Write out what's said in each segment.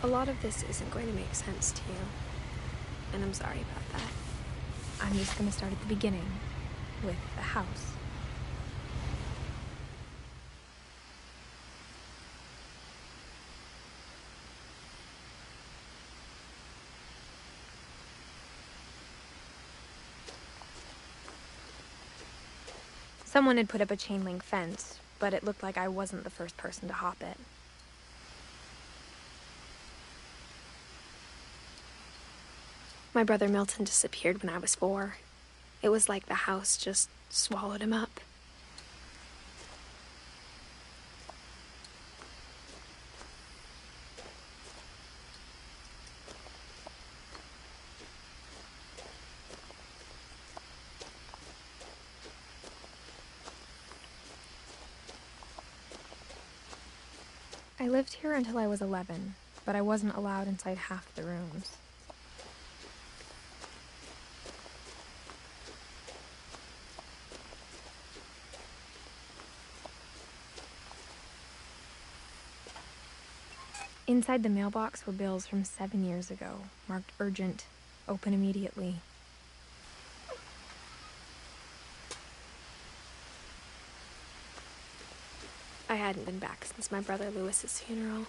A lot of this isn't going to make sense to you, and I'm sorry about that. I'm just going to start at the beginning, with the house. Someone had put up a chain-link fence, but it looked like I wasn't the first person to hop it. My brother Milton disappeared when I was 4. It was like the house just swallowed him up. I lived here until I was 11, but I wasn't allowed inside half the rooms. Inside the mailbox were bills from 7 years ago, marked urgent, open immediately. I hadn't been back since my brother Lewis's funeral.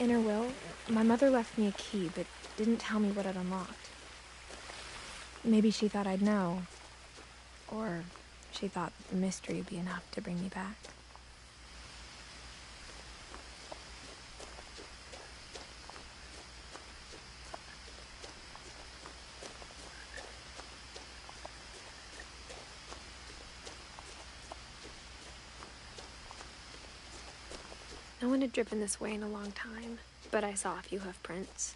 In her will, my mother left me a key, but didn't tell me what it unlocked. Maybe she thought I'd know, or she thought the mystery would be enough to bring me back. No one had driven this way in a long time, but I saw a few hoof prints.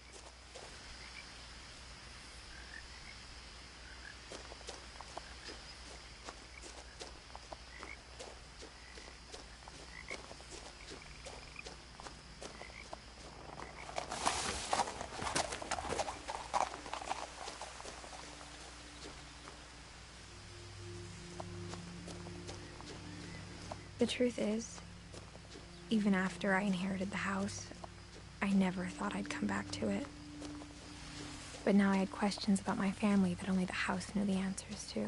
The truth is, even after I inherited the house, I never thought I'd come back to it. But now I had questions about my family that only the house knew the answers to.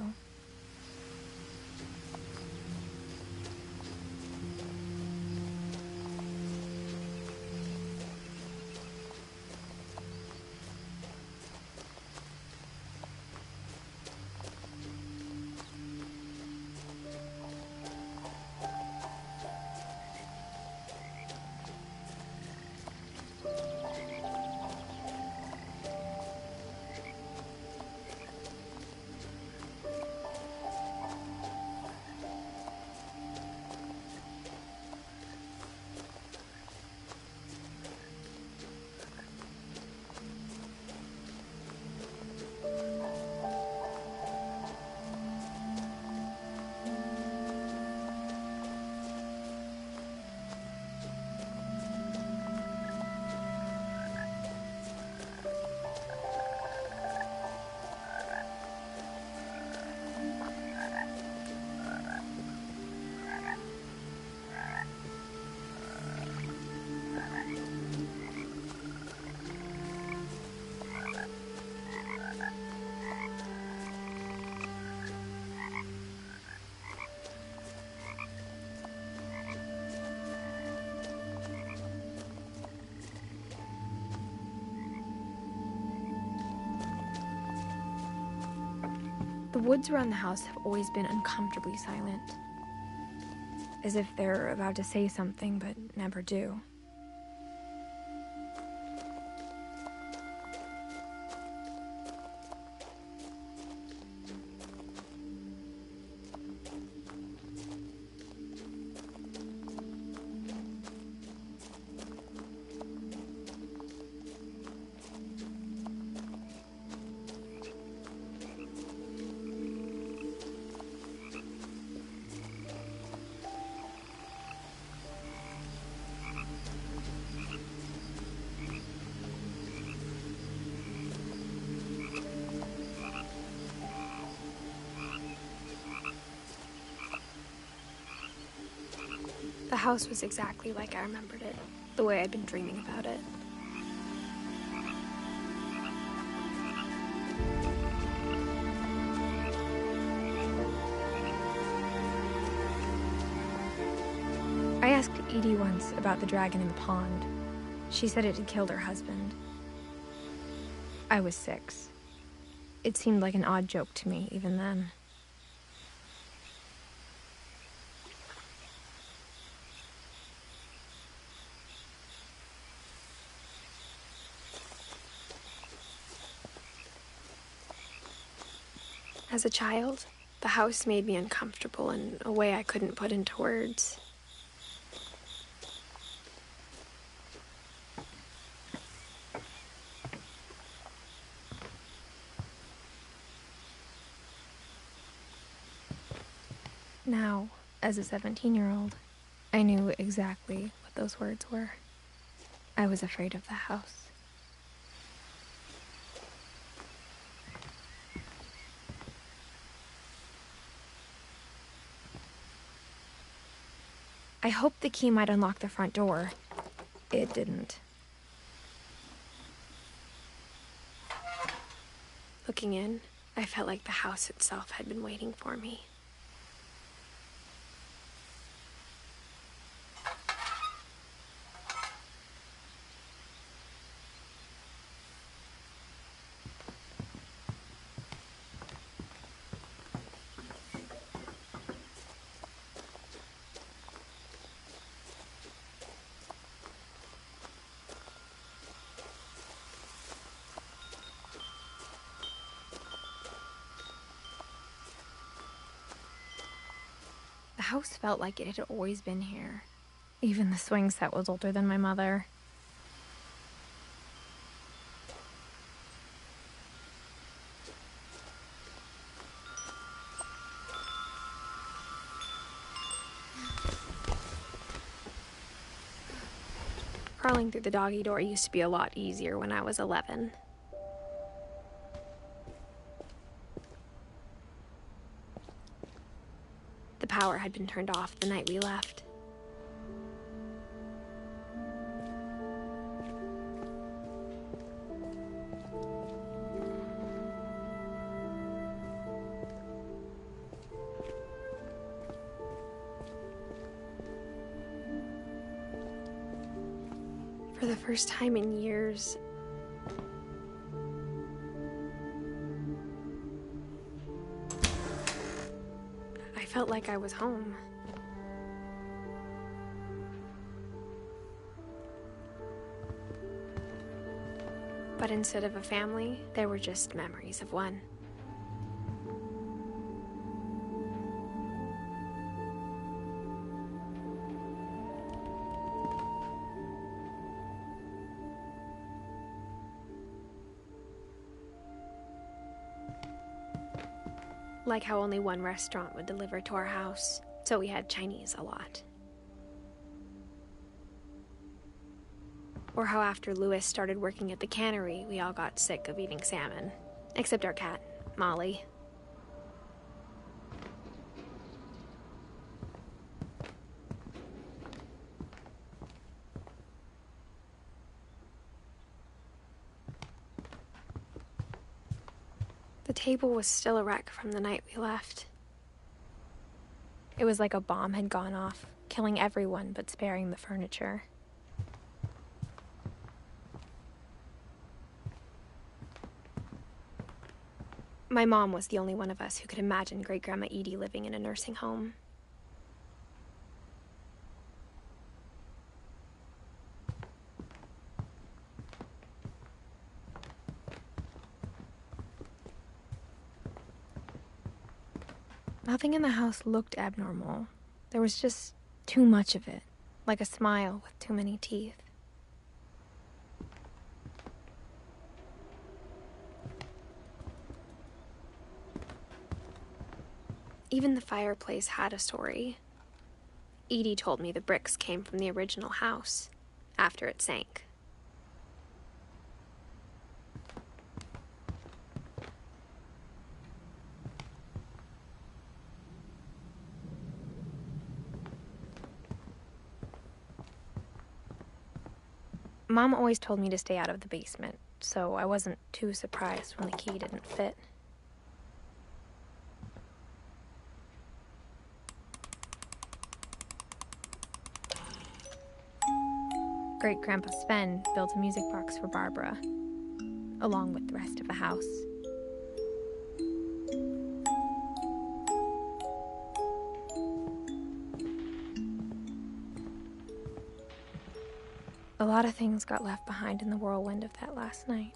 The woods around the house have always been uncomfortably silent, as if they're about to say something but never do. The house was exactly like I remembered it, the way I'd been dreaming about it. I asked Edie once about the dragon in the pond. She said it had killed her husband. I was 6. It seemed like an odd joke to me, even then. As a child, the house made me uncomfortable in a way I couldn't put into words. Now, as a 17-year-old, I knew exactly what those words were. I was afraid of the house. I hoped the key might unlock the front door. It didn't. Looking in, I felt like the house itself had been waiting for me. The house felt like it had always been here. Even the swing set was older than my mother. Crawling through the doggy door used to be a lot easier when I was 11. The power had been turned off the night we left. For the first time in years, I felt like I was home. But instead of a family, there were just memories of one. Like how only one restaurant would deliver to our house, so we had Chinese a lot. Or how after Louis started working at the cannery, we all got sick of eating salmon. Except our cat, Molly. The table was still a wreck from the night we left. It was like a bomb had gone off, killing everyone but sparing the furniture. My mom was the only one of us who could imagine Great-Grandma Edie living in a nursing home. Nothing in the house looked abnormal. There was just too much of it, like a smile with too many teeth. Even the fireplace had a story. Edie told me the bricks came from the original house, after it sank. Mom always told me to stay out of the basement, so I wasn't too surprised when the key didn't fit. Great-Grandpa Sven built a music box for Barbara, along with the rest of the house. A lot of things got left behind in the whirlwind of that last night.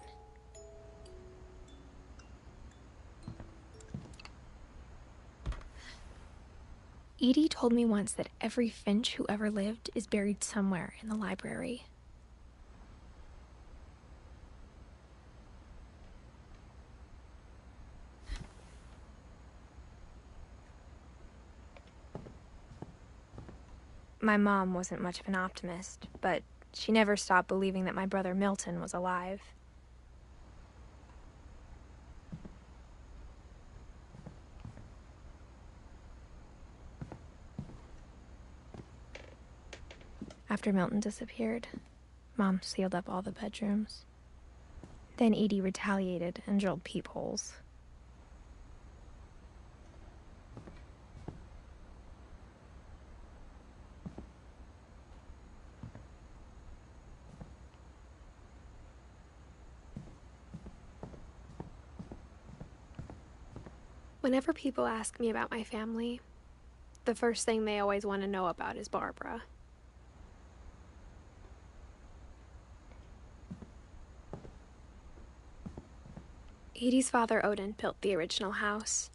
Edie told me once that every Finch who ever lived is buried somewhere in the library. My mom wasn't much of an optimist, but she never stopped believing that my brother Milton was alive. After Milton disappeared, Mom sealed up all the bedrooms. Then Edie retaliated and drilled peepholes. Whenever people ask me about my family, the first thing they always want to know about is Barbara. Edie's father, Odin, built the original house.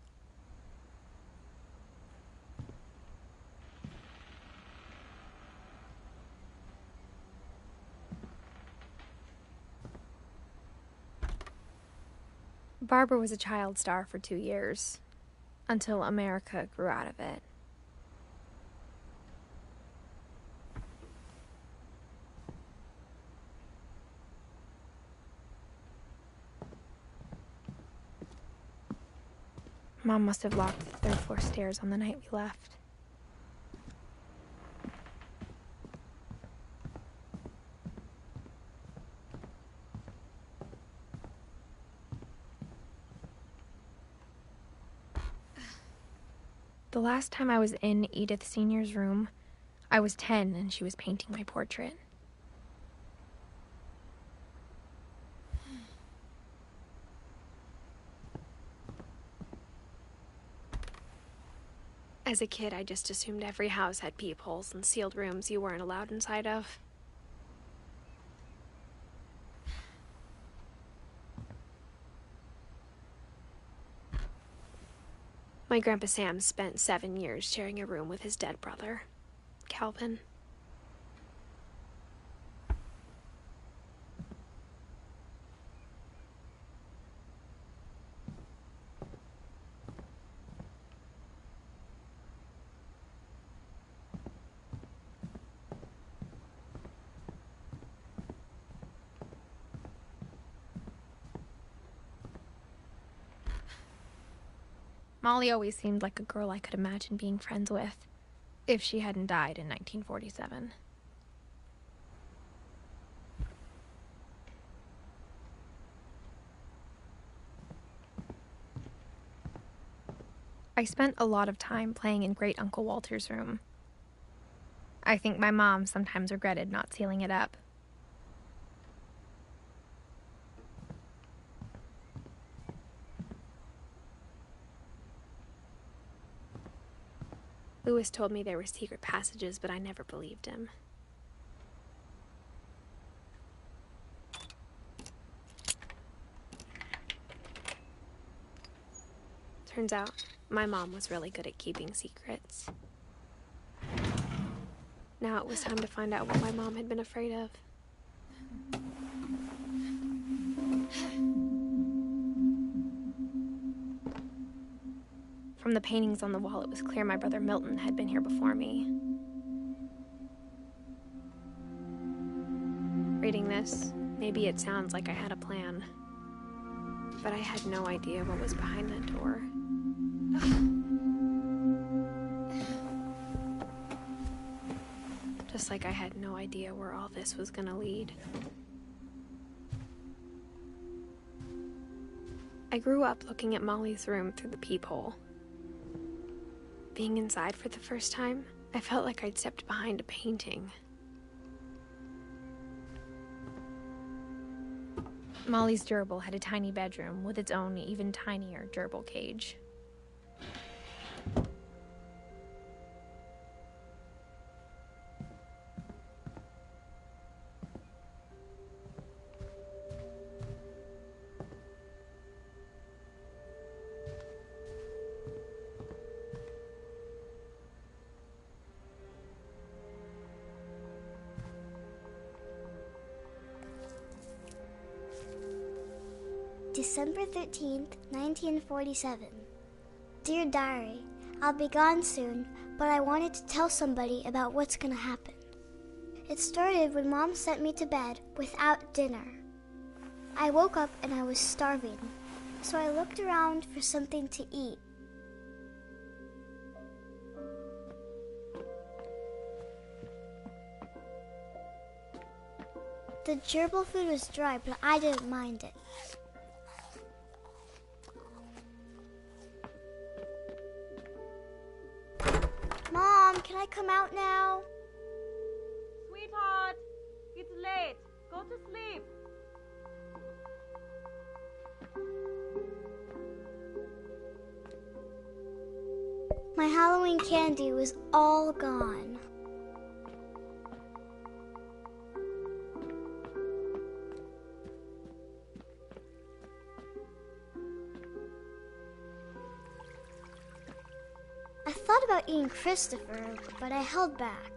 Barbara was a child star for 2 years, until America grew out of it. Mom must have locked the third-floor stairs on the night we left. The last time I was in Edith Sr.'s room, I was 10 and she was painting my portrait. As a kid, I just assumed every house had peepholes and sealed rooms you weren't allowed inside of. My Grandpa Sam spent 7 years sharing a room with his dead brother, Calvin. Molly always seemed like a girl I could imagine being friends with, if she hadn't died in 1947. I spent a lot of time playing in Great Uncle Walter's room. I think my mom sometimes regretted not sealing it up. Lewis told me there were secret passages, but I never believed him. Turns out, my mom was really good at keeping secrets. Now it was time to find out what my mom had been afraid of. From the paintings on the wall, it was clear my brother Milton had been here before me. Reading this, maybe it sounds like I had a plan, but I had no idea what was behind that door. To just like I had no idea where all this was gonna lead. I grew up looking at Molly's room through the peephole. Being inside for the first time, I felt like I'd stepped behind a painting. Molly's gerbil had a tiny bedroom with its own even tinier gerbil cage. December 13th, 1947. Dear Diary, I'll be gone soon, but I wanted to tell somebody about what's gonna happen. It started when Mom sent me to bed without dinner. I woke up and I was starving, so I looked around for something to eat. The gerbil food was dry, but I didn't mind it. Mom, can I come out now? Sweetheart, it's late. Go to sleep. My Halloween candy was all gone. I thought about eating Christopher, but I held back.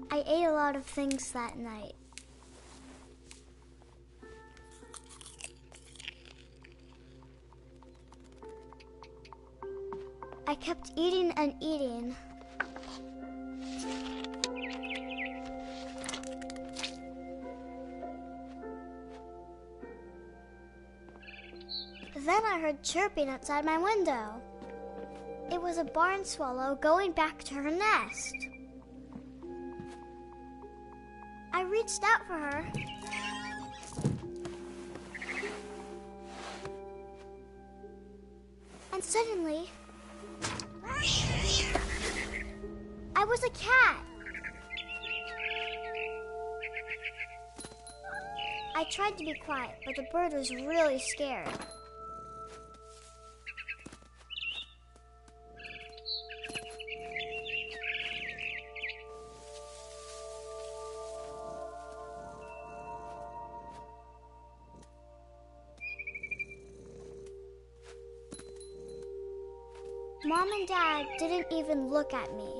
I ate a lot of things that night. I kept eating and eating. Then I heard chirping outside my window. It was a barn swallow going back to her nest. I reached out for her. And suddenly, I was a cat. I tried to be quiet, but the bird was really scared. Mom and Dad didn't even look at me.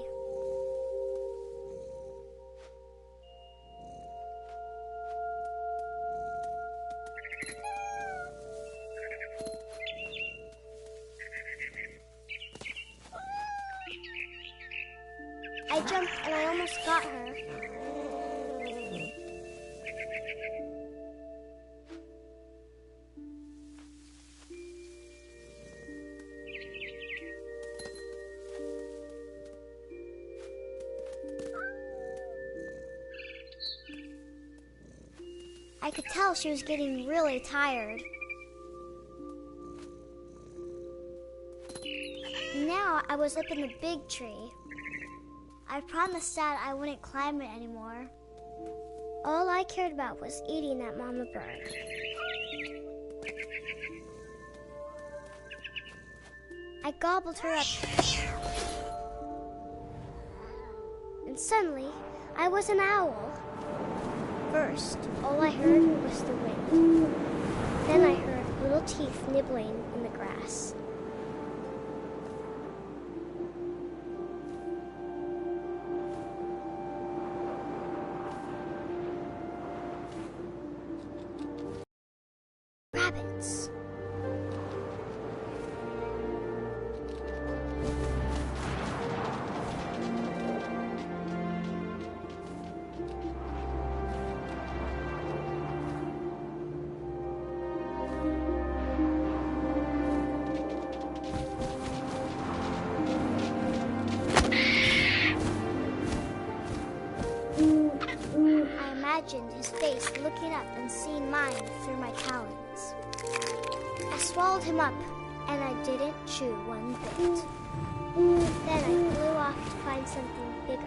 I jumped and I almost got her. I could tell she was getting really tired. Now I was up in the big tree. I promised Dad I wouldn't climb it anymore. All I cared about was eating that mama bird. I gobbled her up. And suddenly, I was an owl. First, all I heard was the wind. Then I heard little teeth nibbling in the grass. Rabbits. just looking up and seeing mine through my talons. I swallowed him up, and I didn't chew one bit. Then I flew off to find something bigger.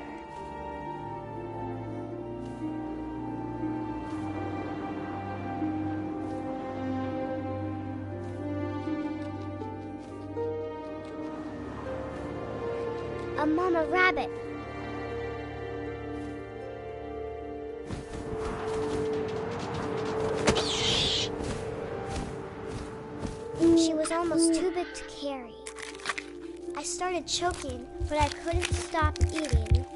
A mama rabbit. She was almost too big to carry. I started choking, but I couldn't stop eating.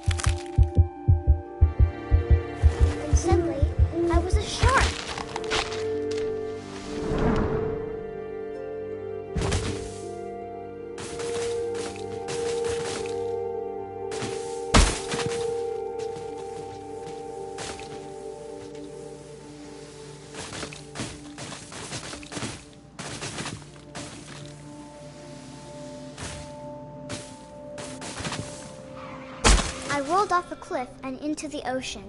And suddenly, I was a shark. I rolled off a cliff and into the ocean.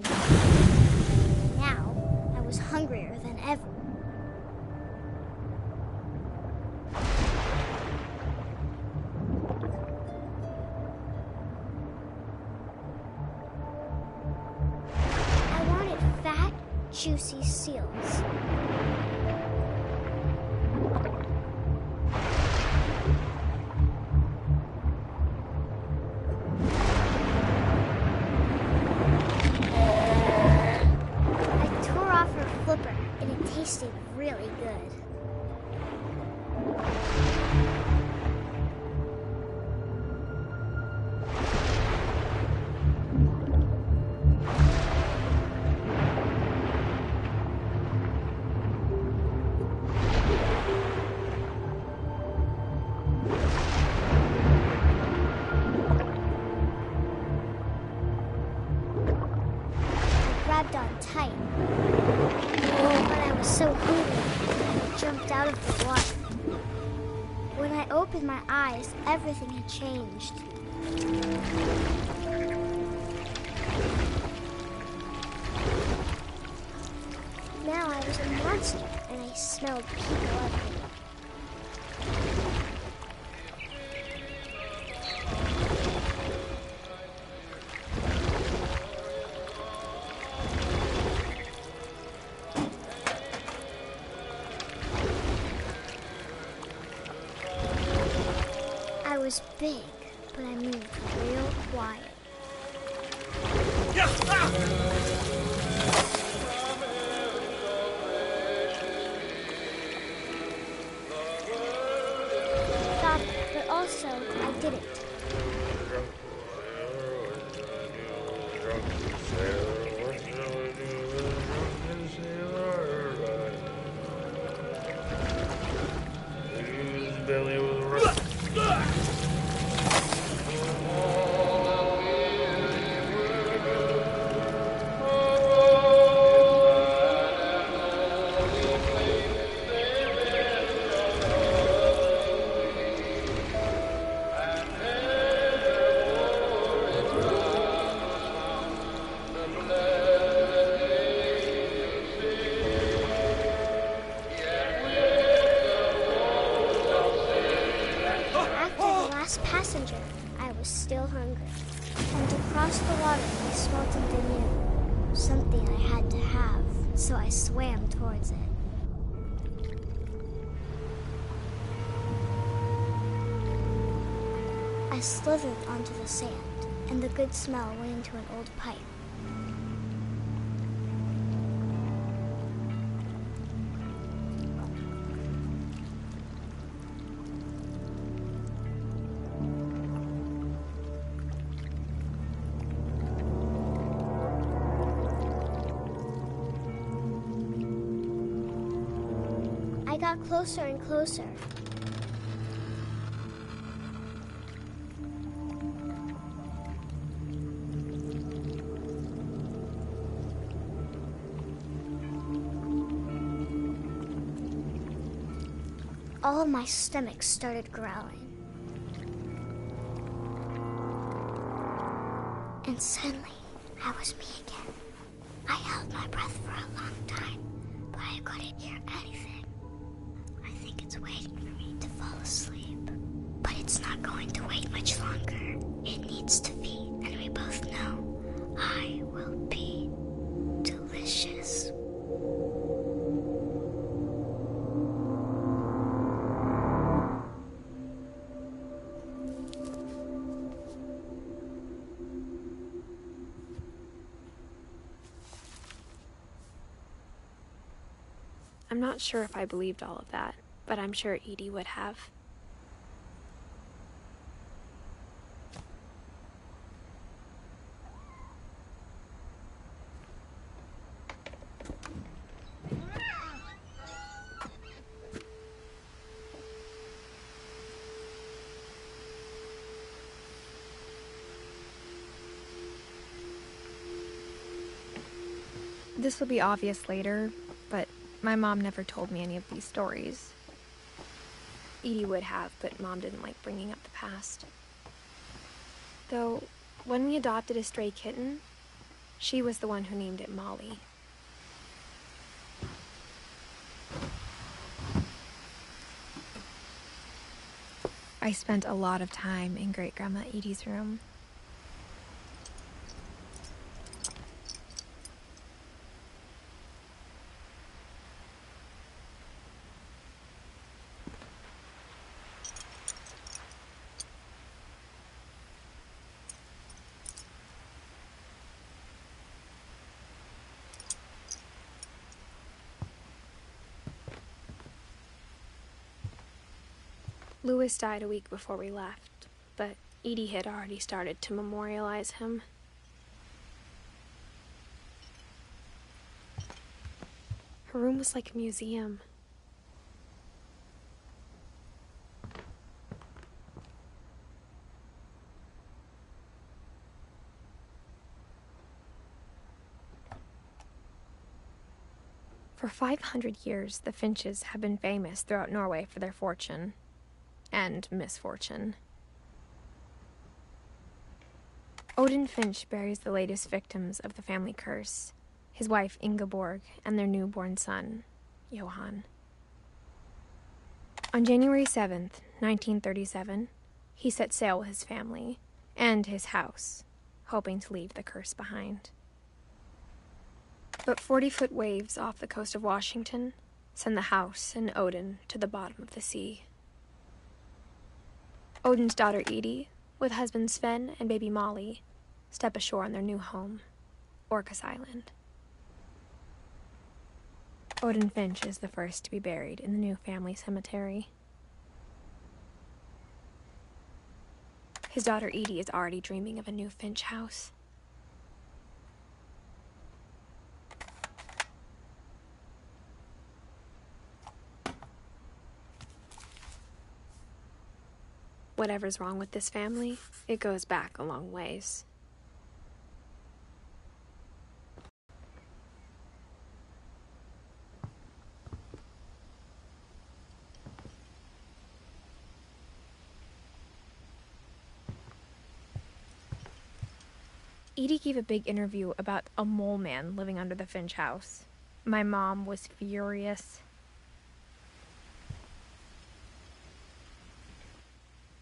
Now, I was hungrier than ever. I wanted fat, juicy seals. Tasted really good. I grabbed on tight. So hungry, I jumped out of the water. When I opened my eyes, everything had changed. Now I was a monster, and I smelled people everywhere. I was big, but I moved real quiet. Stop, but also I didn't. Passenger, I was still hungry. And across the water, I smelled something new. Something I had to have, so I swam towards it. I slithered onto the sand, and the good smell went into an old pipe. I got closer and closer. All of my stomach started growling. And suddenly, I was me again. I held my breath for a long time, but I couldn't hear anything. I think it's waiting for me to fall asleep. But it's not going to wait much longer. It needs to be, and we both know I will be delicious. I'm not sure if I believed all of that, but I'm sure Edie would have. This will be obvious later, but my mom never told me any of these stories. Edie would have, but Mom didn't like bringing up the past. Though, when we adopted a stray kitten, she was the one who named it Molly. I spent a lot of time in Great-Grandma Edie's room. Louis died a week before we left, but Edie had already started to memorialize him. Her room was like a museum. For 500 years, the Finches have been famous throughout Norway for their fortune and misfortune. Odin Finch buries the latest victims of the family curse, his wife Ingeborg and their newborn son, Johan. On January 7th, 1937, he set sail with his family and his house, hoping to leave the curse behind. But 40-foot waves off the coast of Washington send the house and Odin to the bottom of the sea. Odin's daughter Edie, with husband Sven and baby Molly, step ashore on their new home, Orcas Island. Odin Finch is the first to be buried in the new family cemetery. His daughter Edie is already dreaming of a new Finch house. Whatever's wrong with this family, it goes back a long ways. Edie gave a big interview about a mole man living under the Finch house. My mom was furious.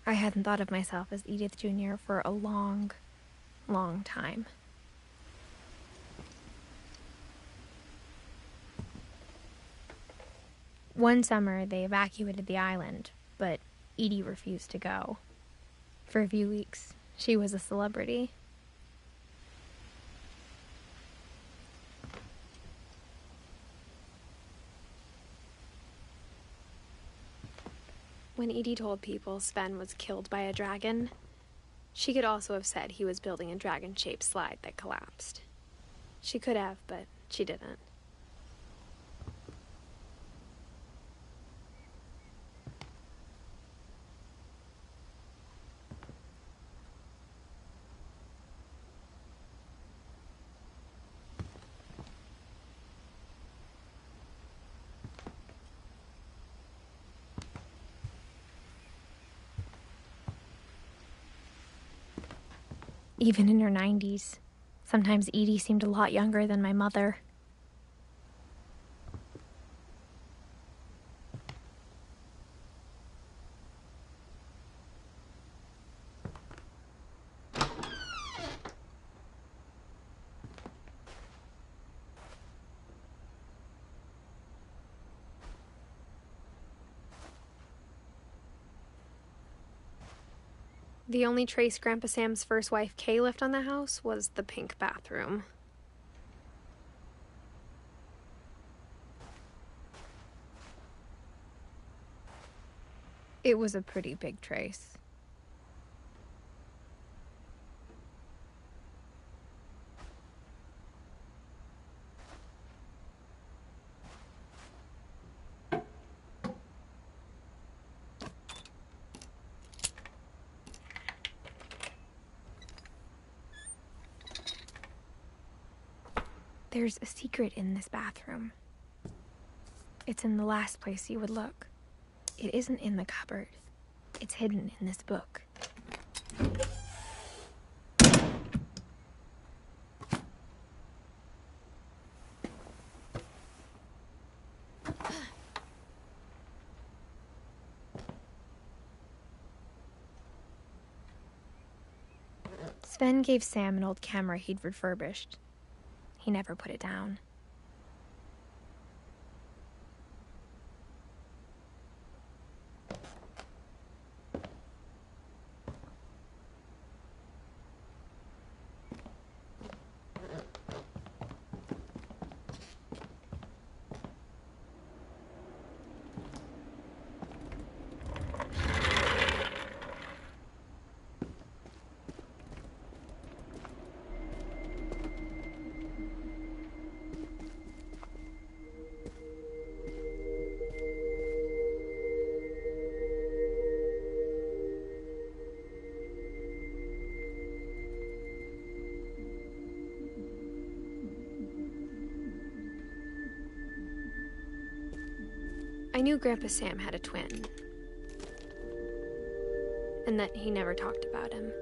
I hadn't thought of myself as Edith Jr. for a long, long time. One summer, they evacuated the island, but Edie refused to go. For a few weeks, she was a celebrity. When Edie told people Sven was killed by a dragon, she could also have said he was building a dragon-shaped slide that collapsed. She could have, but she didn't. Even in her 90s, Sometimes Edie seemed a lot younger than my mother. The only trace Grandpa Sam's first wife, Kay, left on the house was the pink bathroom. It was a pretty big trace. There's a secret in this bathroom. It's in the last place you would look. It isn't in the cupboard. It's hidden in this book. Sven gave Sam an old camera he'd refurbished. He never put it down. I knew Grandpa Sam had a twin, and that he never talked about him.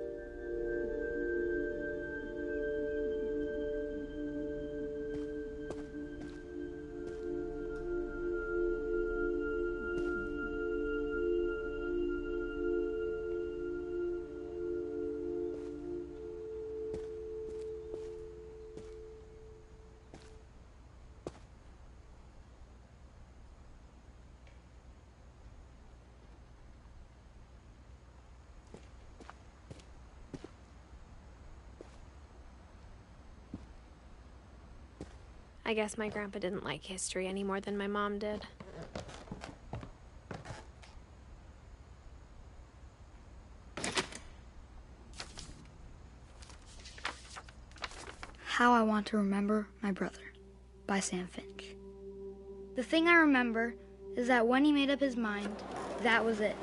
I guess my grandpa didn't like history any more than my mom did. How I Want to Remember My Brother by Sam Finch. The thing I remember is that when he made up his mind, that was it.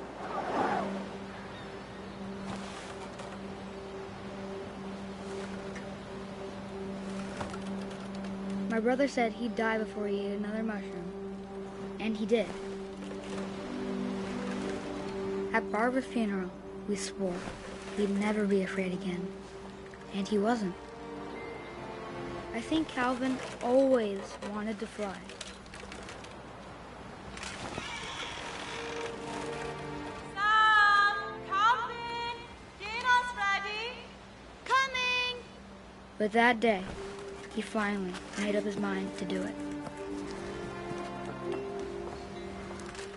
My brother said he'd die before he ate another mushroom, and he did. At Barbara's funeral, we swore we'd never be afraid again, and he wasn't. I think Calvin always wanted to fly. Sam! Calvin! Dinner's ready! Coming! But that day, he finally made up his mind to do it.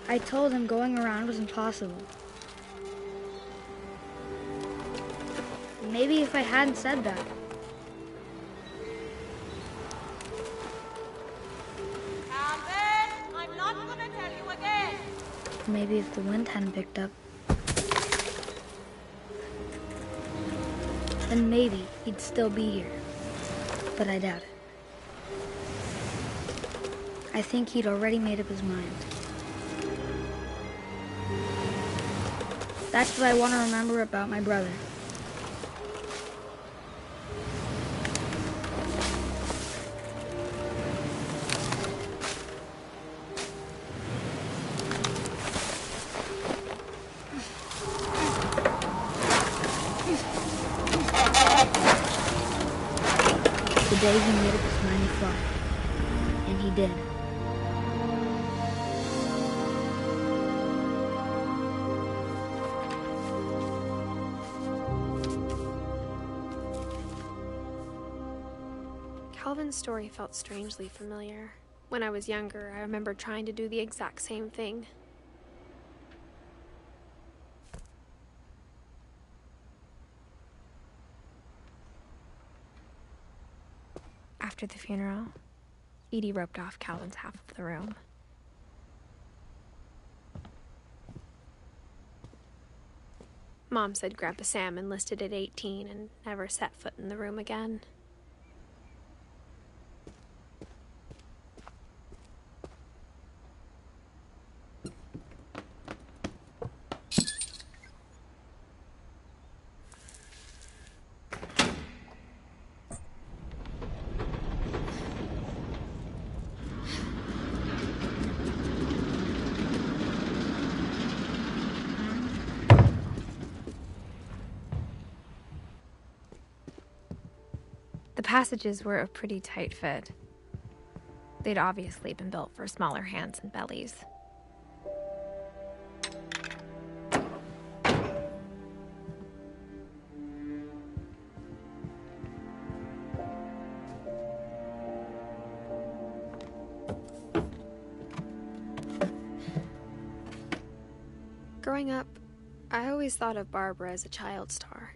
I told him going around was impossible. Maybe if I hadn't said that, Calvin! I'm not gonna tell you again! maybe if the wind hadn't picked up, then maybe he'd still be here. But I doubt it. I think he'd already made up his mind. That's what I want to remember about my brother. day he made up his mind to fly. And he did. Calvin's story felt strangely familiar. When I was younger, I remember trying to do the exact same thing. After the funeral, Edie roped off Calvin's half of the room. Mom said Grandpa Sam enlisted at 18 and never set foot in the room again. The passages were a pretty tight fit. They'd obviously been built for smaller hands and bellies. Growing up, I always thought of Barbara as a child star.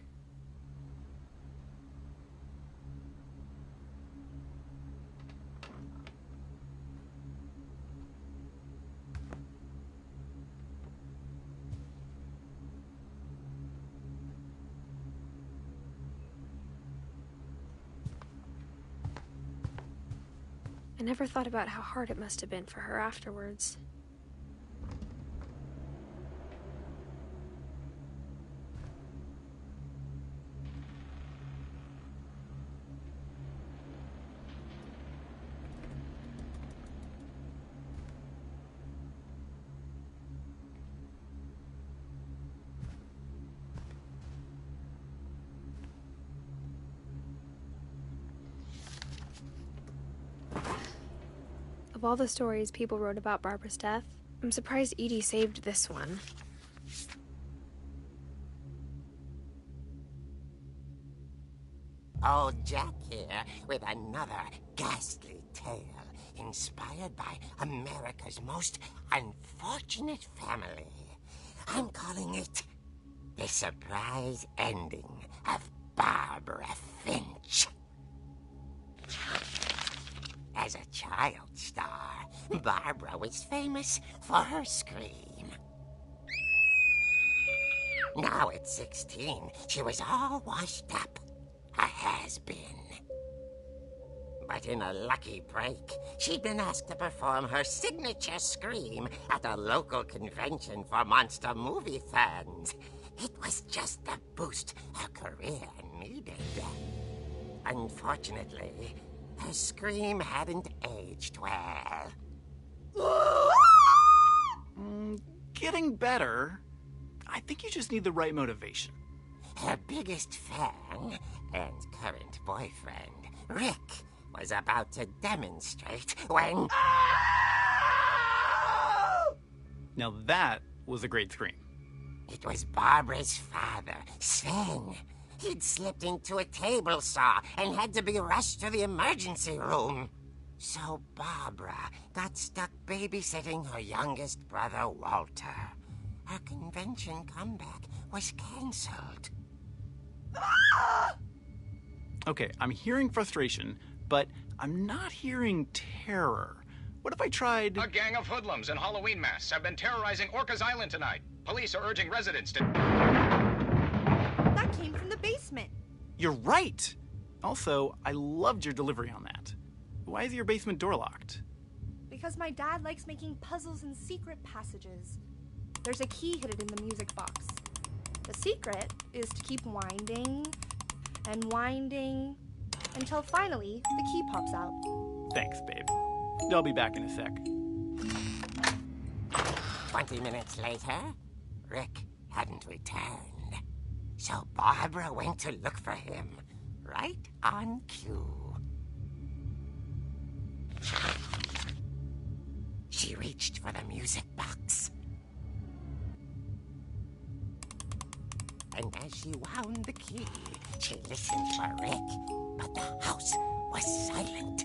I never thought about how hard it must have been for her afterwards. Of all the stories people wrote about Barbara's death, I'm surprised Edie saved this one. Old Jack here with another ghastly tale inspired by America's most unfortunate family. I'm calling it The Surprise Ending of Barbara Finch. As a child star, Barbara was famous for her scream. Now at 16, she was all washed up. A has-been. But in a lucky break, she'd been asked to perform her signature scream at a local convention for monster movie fans. It was just the boost her career needed. Unfortunately, her scream hadn't aged well. Getting better. I think you just need the right motivation. Her biggest fan and current boyfriend, Rick, was about to demonstrate when... Now that was a great scream. It was Barbara's father, Sven. He'd slipped into a table saw and had to be rushed to the emergency room. So Barbara got stuck babysitting her youngest brother, Walter. Her convention comeback was cancelled. Okay, I'm hearing frustration, but I'm not hearing terror. What if I tried... A gang of hoodlums in Halloween masks have been terrorizing Orcas Island tonight. Police are urging residents to... That came from the basement. You're right! Also, I loved your delivery on that. Why is your basement door locked? Because my dad likes making puzzles and secret passages. There's a key hidden in the music box. The secret is to keep winding and winding until finally the key pops out. Thanks, babe. I'll be back in a sec. 20 minutes later, Rick hadn't returned. So Barbara went to look for him, right on cue. She reached for the music box. And as she wound the key, she listened for Rick, but the house was silent.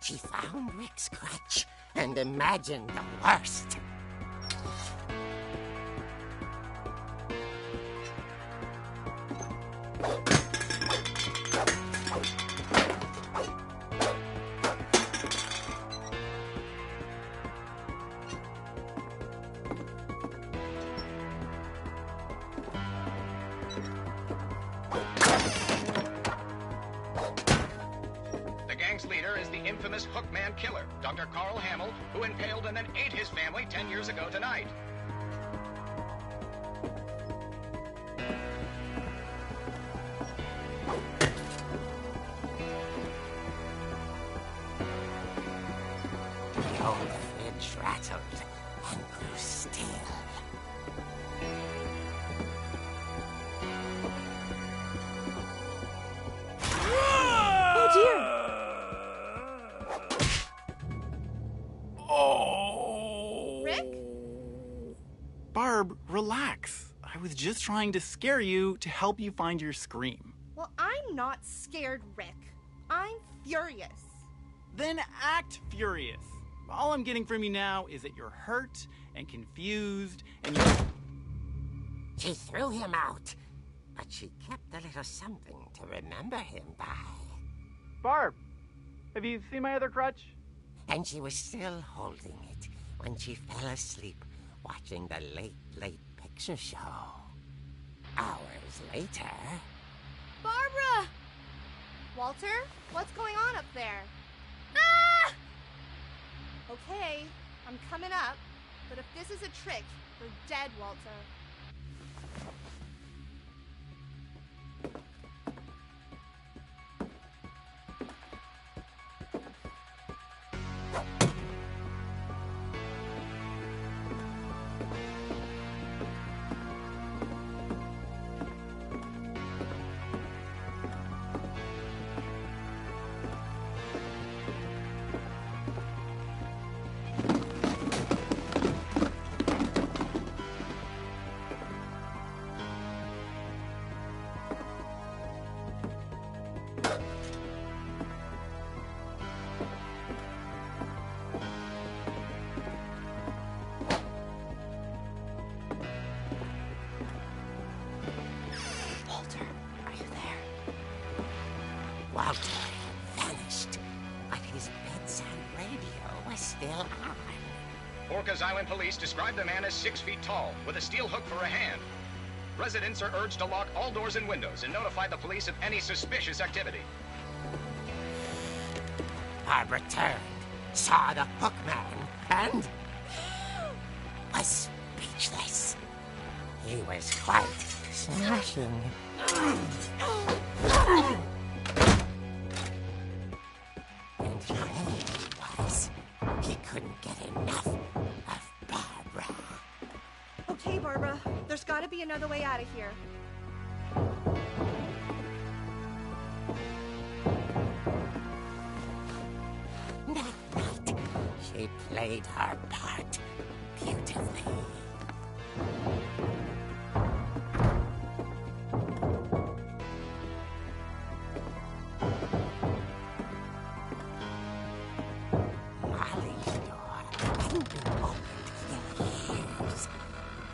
She found Rick's crutch and imagined the worst. Leader is the infamous Hookman killer, Dr. Carl Hamill, who impaled and then ate his family 10 years ago tonight. The old fridge rattled and grew still. Oh, dear! Rick? Barb, relax. I was just trying to scare you to help you find your scream. Well, I'm not scared, Rick. I'm furious. Then act furious. All I'm getting from you now is that you're hurt and confused and you're... She threw him out, but she kept a little something to remember him by. Barb, have you seen my other crutch? And she was still holding it when she fell asleep watching the late picture show. Hours later... Barbara! Walter, what's going on up there? Ah! Okay, I'm coming up, but if this is a trick, we're dead, Walter. Walter had vanished, but his bedside radio was still on. Orcas Island police describe the man as 6 feet tall, with a steel hook for a hand. Residents are urged to lock all doors and windows and notify the police of any suspicious activity. Barbara turned, saw the hook man, and was speechless. He was quite smashing. And then he was. He couldn't get enough of Barbara. Okay, Barbara, there's gotta be another way out of here. That night, she played her part beautifully. Molly's door hadn't been opened in years.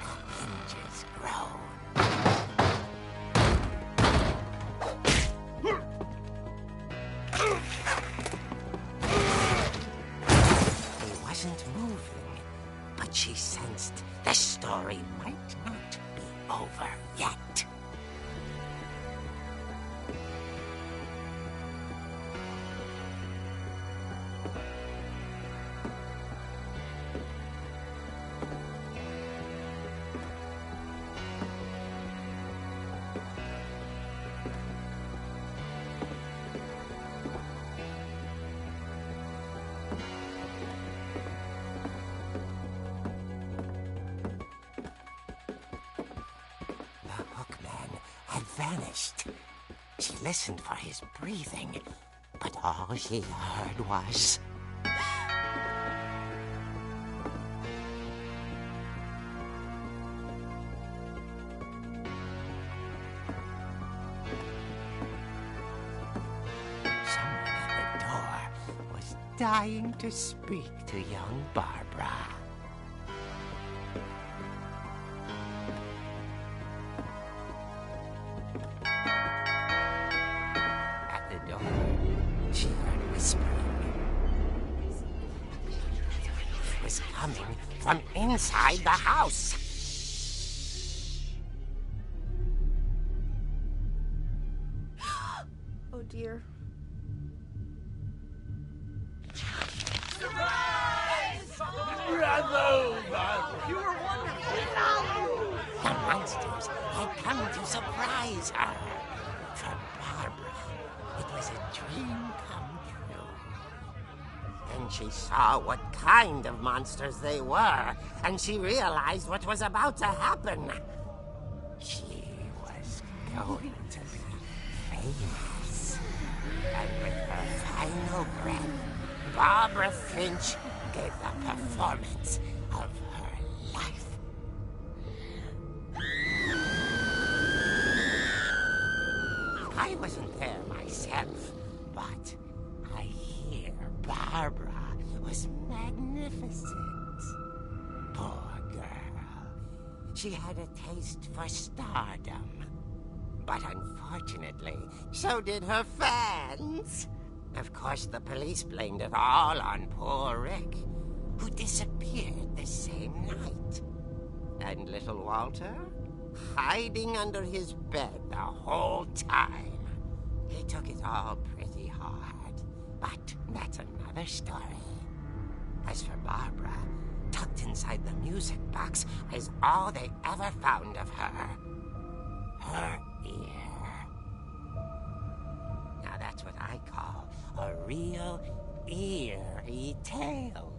The hinges groaned. He wasn't moving, but she sensed the story might not be over yet. vanished. She listened for his breathing, but all she heard was... Someone at the door was dying to speak to young Barbara. She heard whispering. It was coming from inside the house. Oh dear. The monsters had come to surprise her. For Barbara, it was a dream come true. Then she saw what kind of monsters they were, and she realized what was about to happen. She was going to be famous. And with her final breath, Barbara Finch gave the performance of her life. I wasn't there myself, but I hear Barbara was magnificent. Poor girl. She had a taste for stardom. But unfortunately, so did her fans. Of course, the police blamed it all on poor Rick, who disappeared the same night. And little Walter? Hiding under his bed the whole time. He took it all pretty hard, but that's another story. As for Barbara, tucked inside the music box is all they ever found of her. Her ear. Now that's what I call a real eerie tale.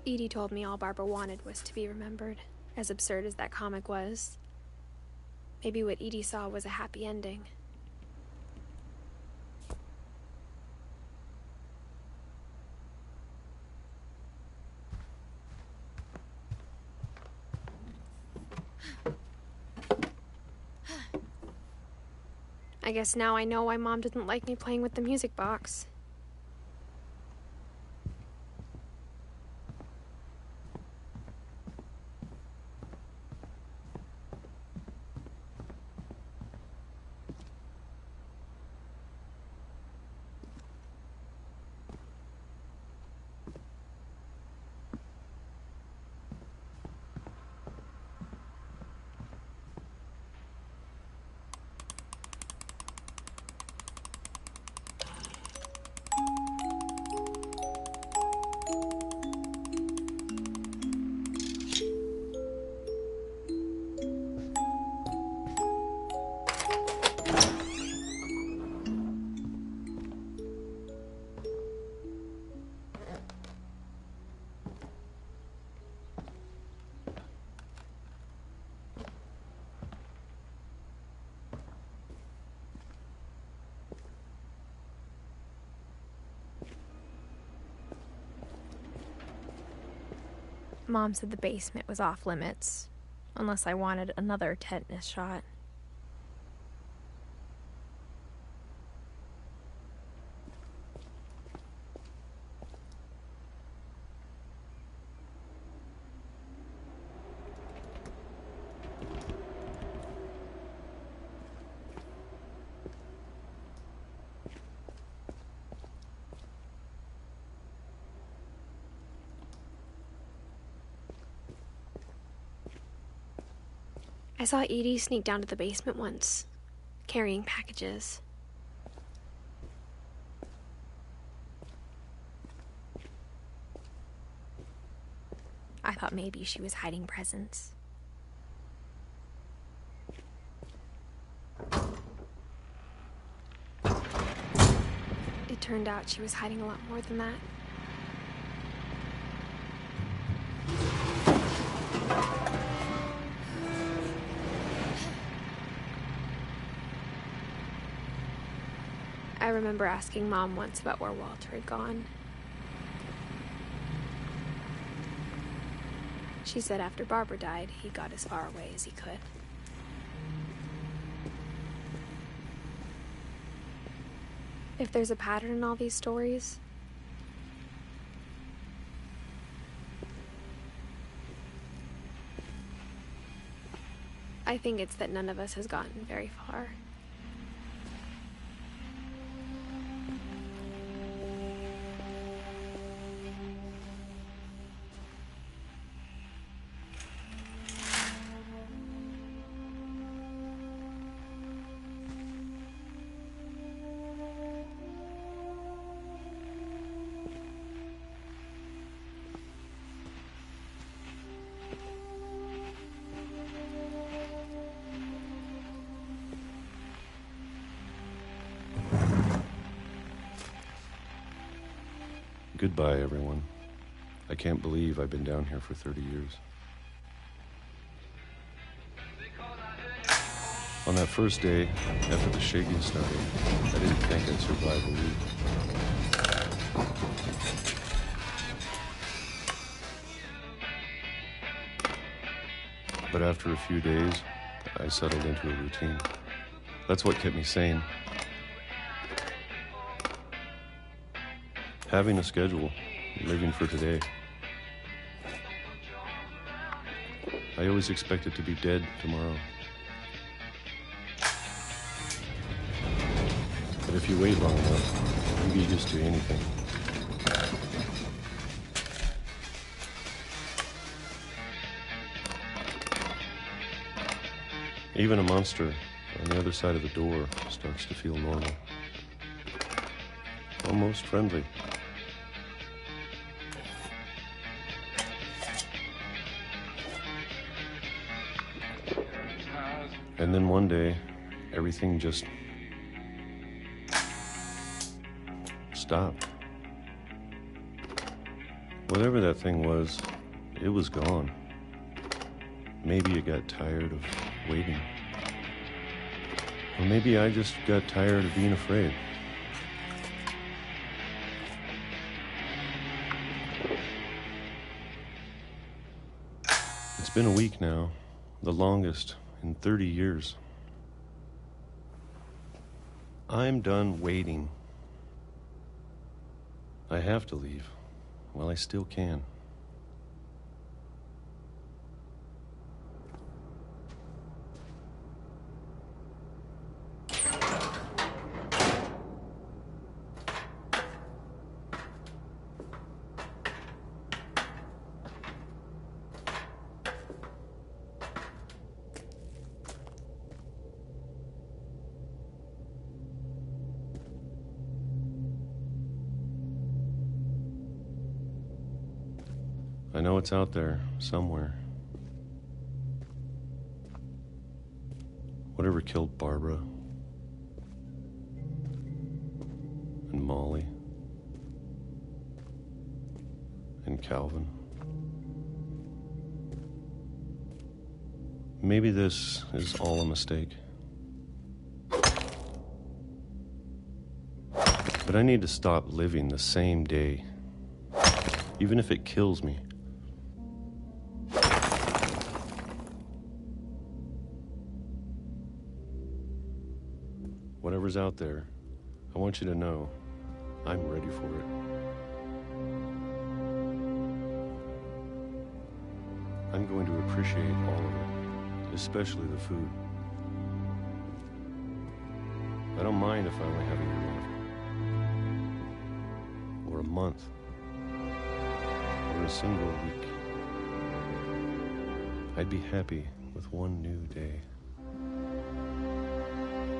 Edie told me all Barbara wanted was to be remembered, as absurd as that comic was. Maybe what Edie saw was a happy ending. I guess now I know why Mom didn't like me playing with the music box. Mom said the basement was off limits, unless I wanted another tetanus shot. I saw Edie sneak down to the basement once, carrying packages. I thought maybe she was hiding presents. turned out she was hiding a lot more than that. I remember asking Mom once about where Walter had gone. She said after Barbara died, he got as far away as he could. If there's a pattern in all these stories, I think it's that none of us has gotten very far. Goodbye, everyone. I can't believe I've been down here for 30 years. On that first day, after the shaking started, I didn't think I'd survive a week. But after a few days, I settled into a routine. That's what kept me sane. Having a schedule, living for today. I always expected to be dead tomorrow. But if you wait long enough, you get used to anything. Even a monster on the other side of the door starts to feel normal. Almost friendly. And then one day, everything just stopped. Whatever that thing was, it was gone. Maybe it got tired of waiting. Or maybe I just got tired of being afraid. It's been a week now, the longest in 30 years. I'm done waiting. I have to leave while I still can. I know it's out there, somewhere. Whatever killed Barbara and Molly and Calvin. Maybe this is all a mistake. But I need to stop living the same day, even if it kills me. Whatever's out there, I want you to know I'm ready for it. I'm going to appreciate all of it, especially the food. I don't mind if I only have a year left, or a month, or a single week. I'd be happy with one new day.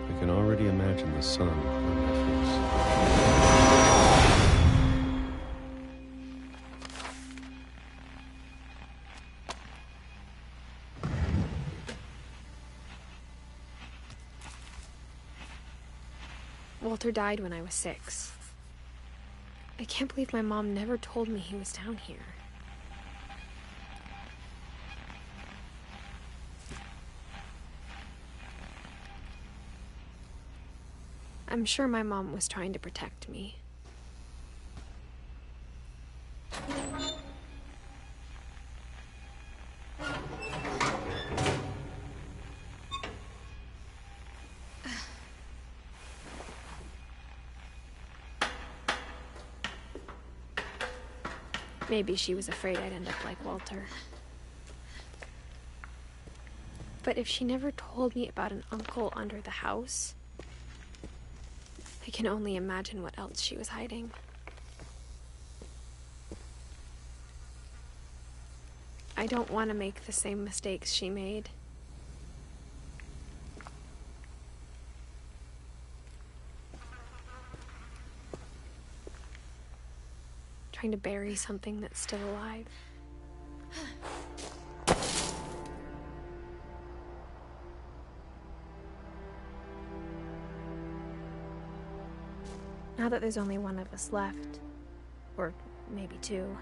I can already imagine the sun on my face. Walter died when I was 6. I can't believe my mom never told me he was down here. I'm sure my mom was trying to protect me. Maybe she was afraid I'd end up like Walter. But if she never told me about an uncle under the house, I can only imagine what else she was hiding. I don't want to make the same mistakes she made. Trying to bury something that's still alive. Now that there's only one of us left, or maybe two,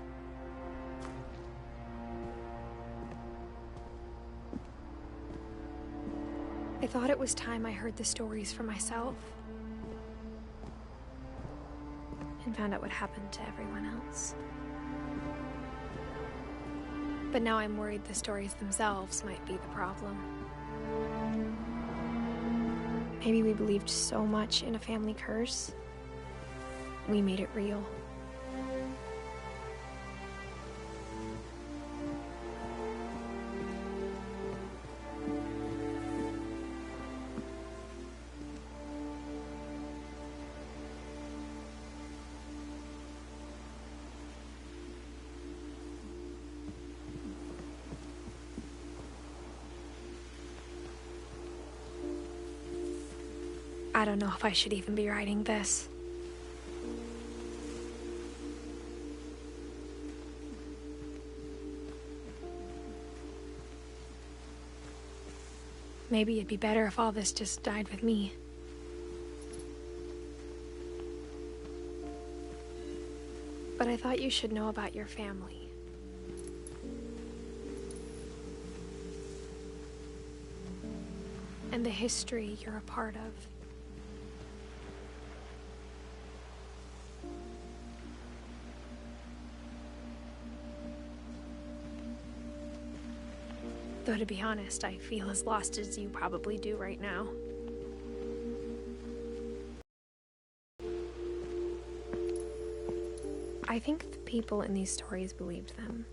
I thought it was time I heard the stories for myself and found out what happened to everyone else. But now I'm worried the stories themselves might be the problem. Maybe we believed so much in a family curse, we made it real. I don't know if I should even be writing this. Maybe it'd be better if all this just died with me. But I thought you should know about your family. And the history you're a part of. Though to be honest, I feel as lost as you probably do right now. I think the people in these stories believed them.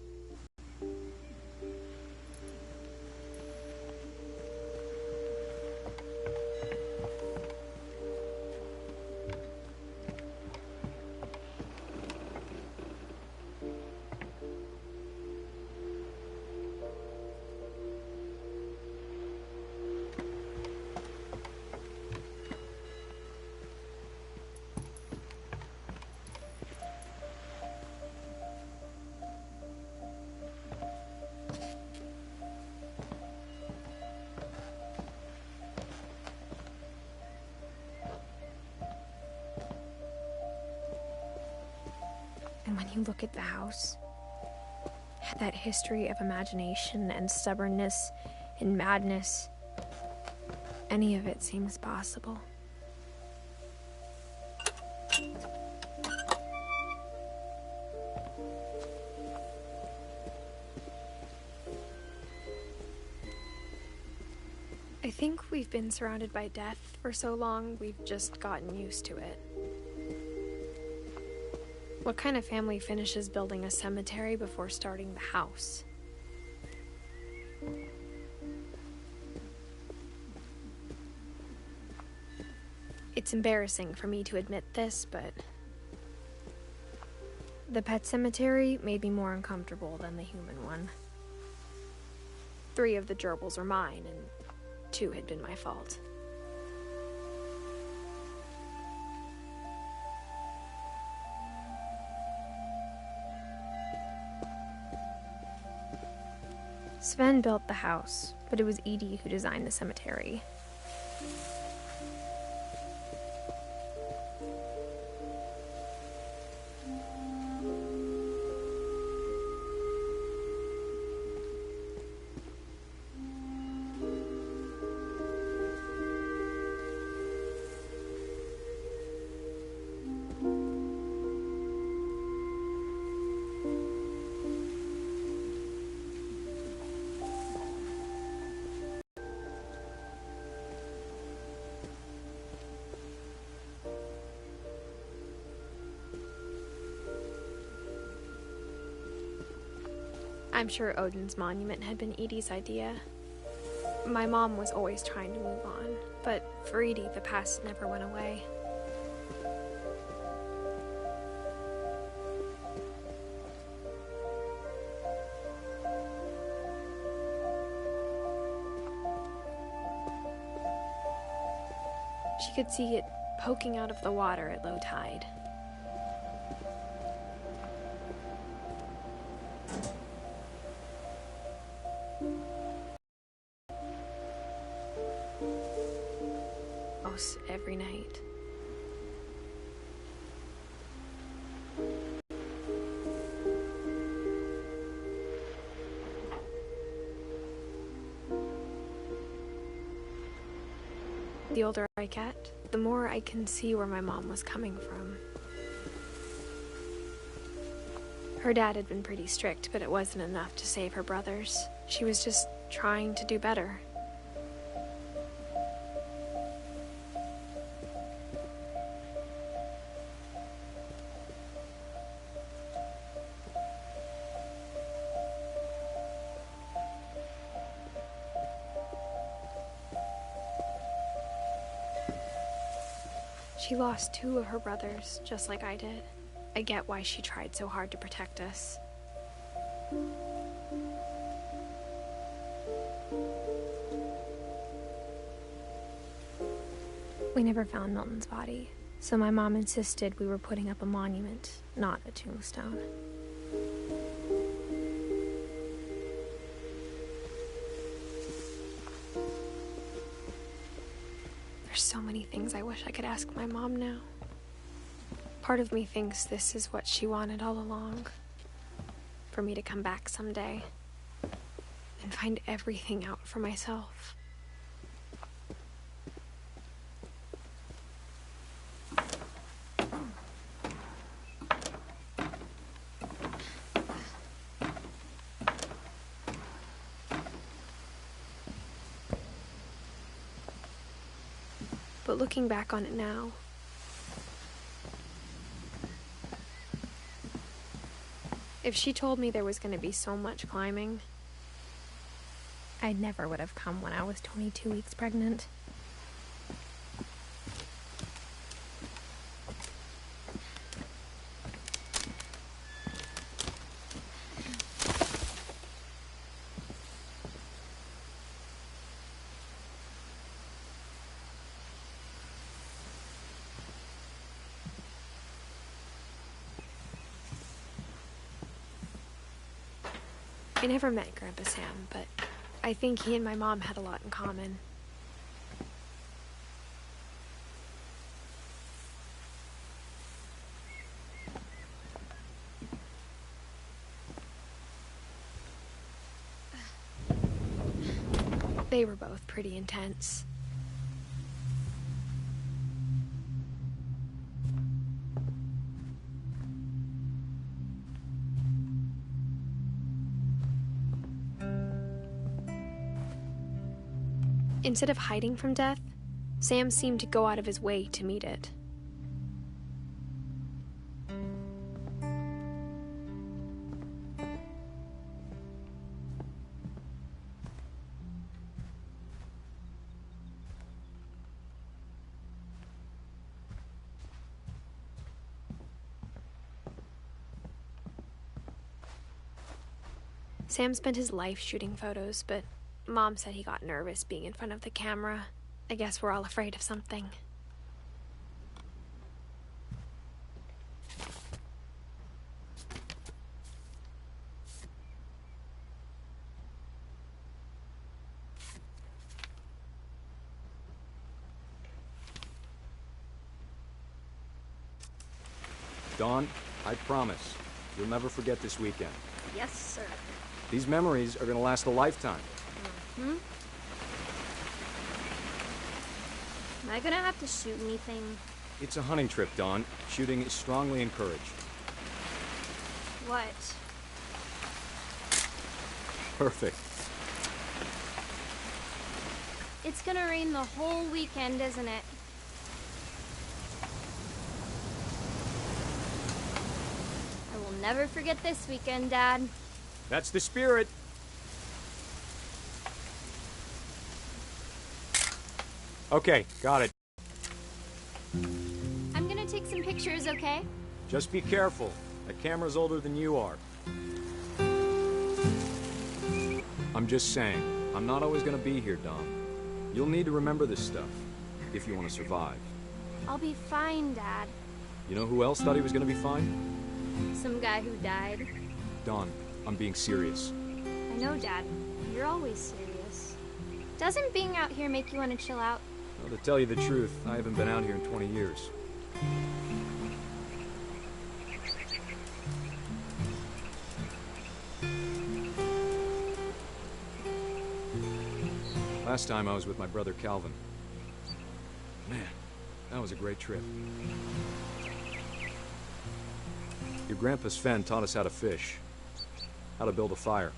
And when you look at the house, that history of imagination and stubbornness and madness, any of it seems possible. I think we've been surrounded by death for so long, we've just gotten used to it. What kind of family finishes building a cemetery before starting the house? It's embarrassing for me to admit this, but the pet cemetery made me more uncomfortable than the human one. 3 of the gerbils are mine, and 2 had been my fault. Sven built the house, but it was Edie who designed the cemetery. I'm sure Odin's monument had been Edie's idea. My mom was always trying to move on, but for Edie, the past never went away. She could see it poking out of the water at low tide. Almost every night. The older I get, the more I can see where my mom was coming from. Her dad had been pretty strict, but it wasn't enough to save her brothers. She was just trying to do better. She lost 2 of her brothers, just like I did. I get why she tried so hard to protect us. We never found Milton's body, so my mom insisted we were putting up a monument, not a tombstone. There's so many things I wish I could ask my mom now. Part of me thinks this is what she wanted all along. For me to come back someday and find everything out for myself. But looking back on it now, if she told me there was going to be so much climbing, I never would have come when I was 22 weeks pregnant. I never met Grandpa Sam, but I think he and my mom had a lot in common. They were both pretty intense. Instead of hiding from death, Sam seemed to go out of his way to meet it. Sam spent his life shooting photos, but Mom said he got nervous being in front of the camera. I guess we're all afraid of something. Dawn, I promise, you'll never forget this weekend. Yes, sir. These memories are gonna last a lifetime. Am I gonna have to shoot anything? It's a hunting trip, Dawn. Shooting is strongly encouraged. What? Perfect. It's gonna rain the whole weekend, isn't it? I will never forget this weekend, Dad. That's the spirit. Okay, got it. I'm gonna take some pictures, okay? Just be careful. That camera's older than you are. I'm just saying, I'm not always gonna be here, Dom. You'll need to remember this stuff, if you want to survive. I'll be fine, Dad. You know who else thought he was gonna be fine? Some guy who died. Don, I'm being serious. I know, Dad. You're always serious. Doesn't being out here make you want to chill out? Well, to tell you the truth, I haven't been out here in 20 years. Last time I was with my brother Calvin. Man, that was a great trip. Your grandpa Sven taught us how to fish, how to build a fire.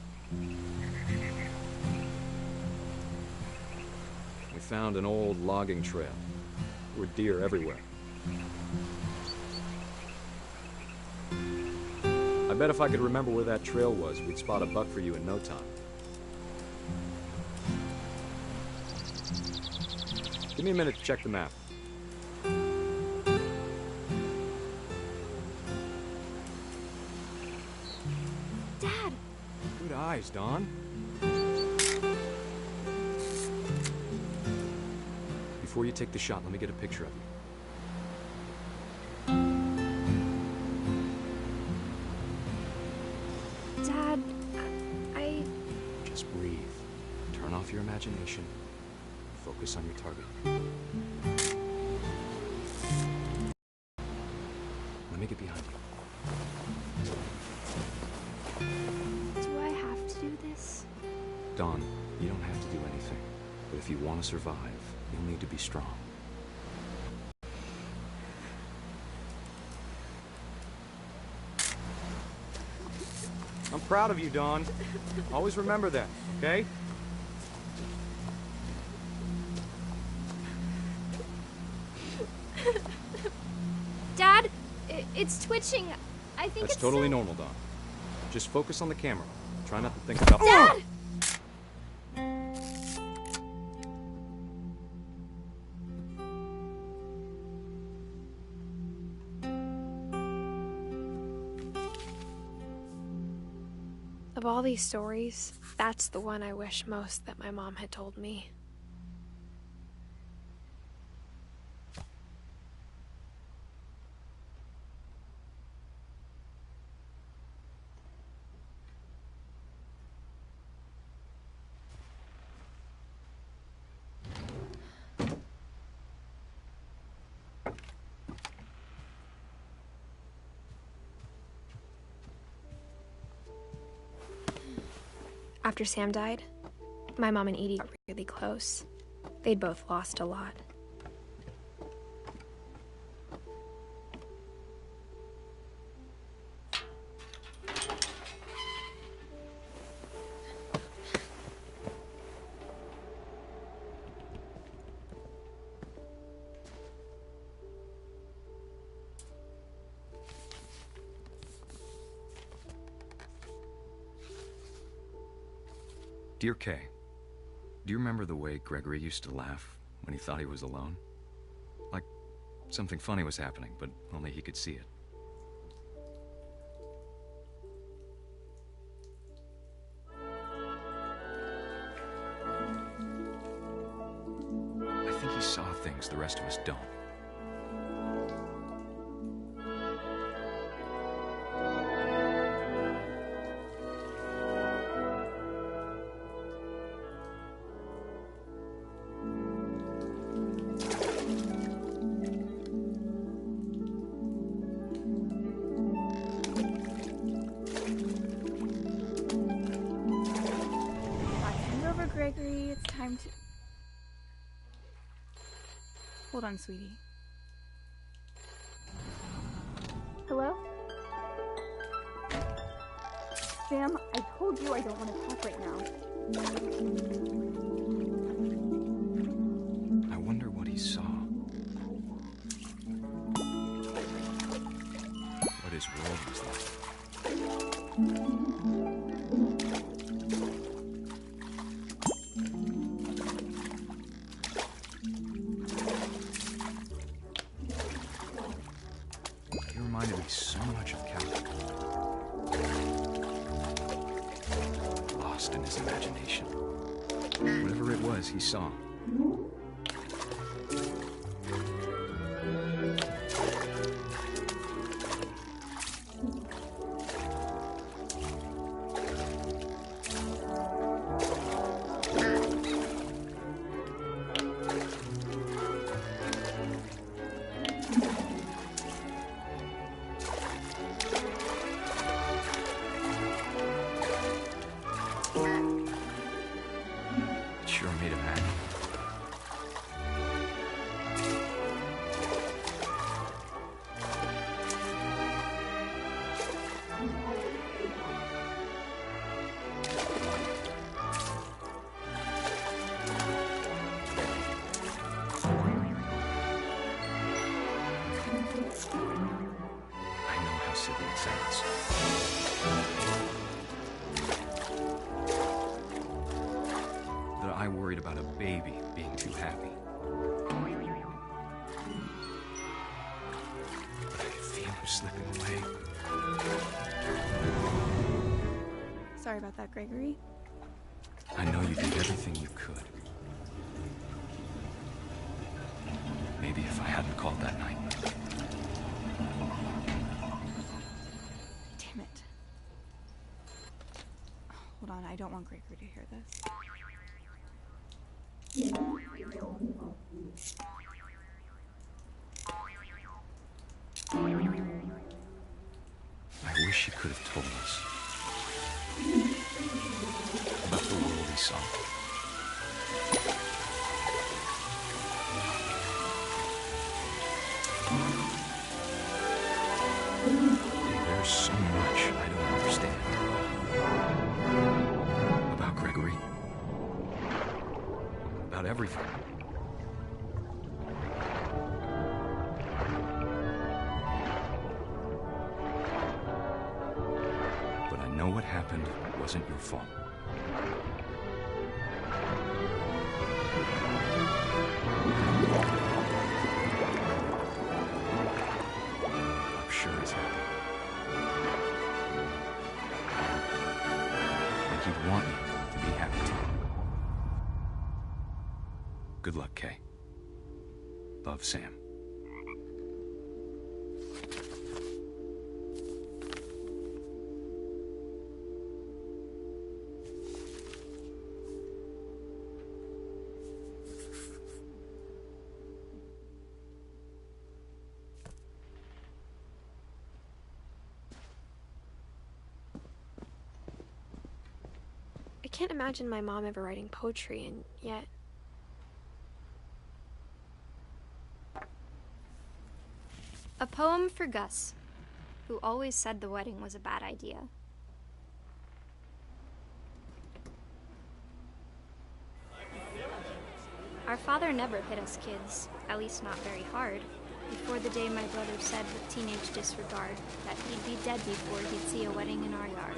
We found an old logging trail. There were deer everywhere. I bet if I could remember where that trail was, we'd spot a buck for you in no time. Give me a minute to check the map. Dad! Good eyes, Don. Before you take the shot, let me get a picture of you. Dad, I... Just breathe. Turn off your imagination. Focus on your target. Let me get behind you. Do I have to do this? Don, you don't have to do anything. But if you want to survive, you'll need to be strong. I'm proud of you, Don. Always remember that, okay? Dad, it's twitching. I think That's it's totally normal, Don. Just focus on the camera. Try not to think about... Dad! Of all these stories, that's the one I wish most that my mom had told me. After Sam died, my mom and Edie got really close. They'd both lost a lot. Dear Kay, do you remember the way Gregory used to laugh when he thought he was alone? Like something funny was happening, but only he could see it. I think he saw things the rest of us don't. Gregory, it's time to... Hold on, sweetie. Hello? Sam, I told you I don't want to talk right now. I wonder what he saw. What his world was like. his imagination. Whatever it was he saw. Sure made him happy. I know how silly it sounds. That I worried about a baby being too happy. But I feel him slipping away. Sorry about that, Gregory. I know you did everything you could. Maybe if I hadn't called that night. Damn it. Hold on, I don't want Gregory to hear this. I wish he could have told us about the world he saw. There's so much I don't understand about Gregory, about everything. But I know what happened wasn't your fault. I'm sure he's happy. And he'd want you to be happy too. Good luck, Kay. Love, Sam. I can't imagine my mom ever writing poetry, and yet... A poem for Gus, who always said the wedding was a bad idea. Our father never hit us kids, at least not very hard, before the day my brother said with teenage disregard that he'd be dead before he'd see a wedding in our yard.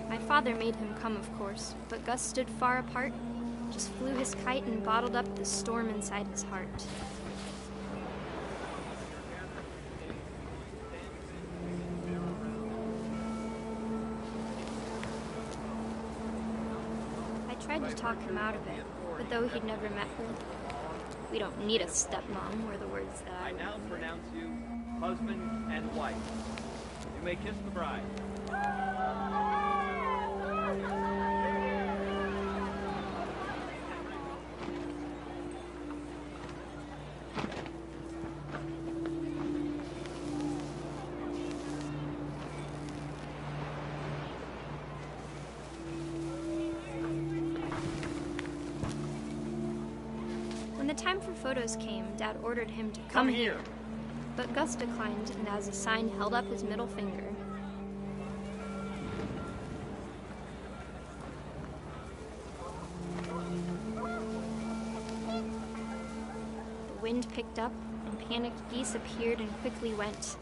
My father made him come, of course, but Gus stood far apart, just flew his kite and bottled up the storm inside his heart. I tried to talk him out of it, but though he'd never met her, we don't need a stepmom, were the words that I now pronounce you husband and wife. You may kiss the bride. When the time for photos came, Dad ordered him to come here. But Gus declined and as a sign held up his middle finger. The wind picked up and panicked geese appeared and quickly went.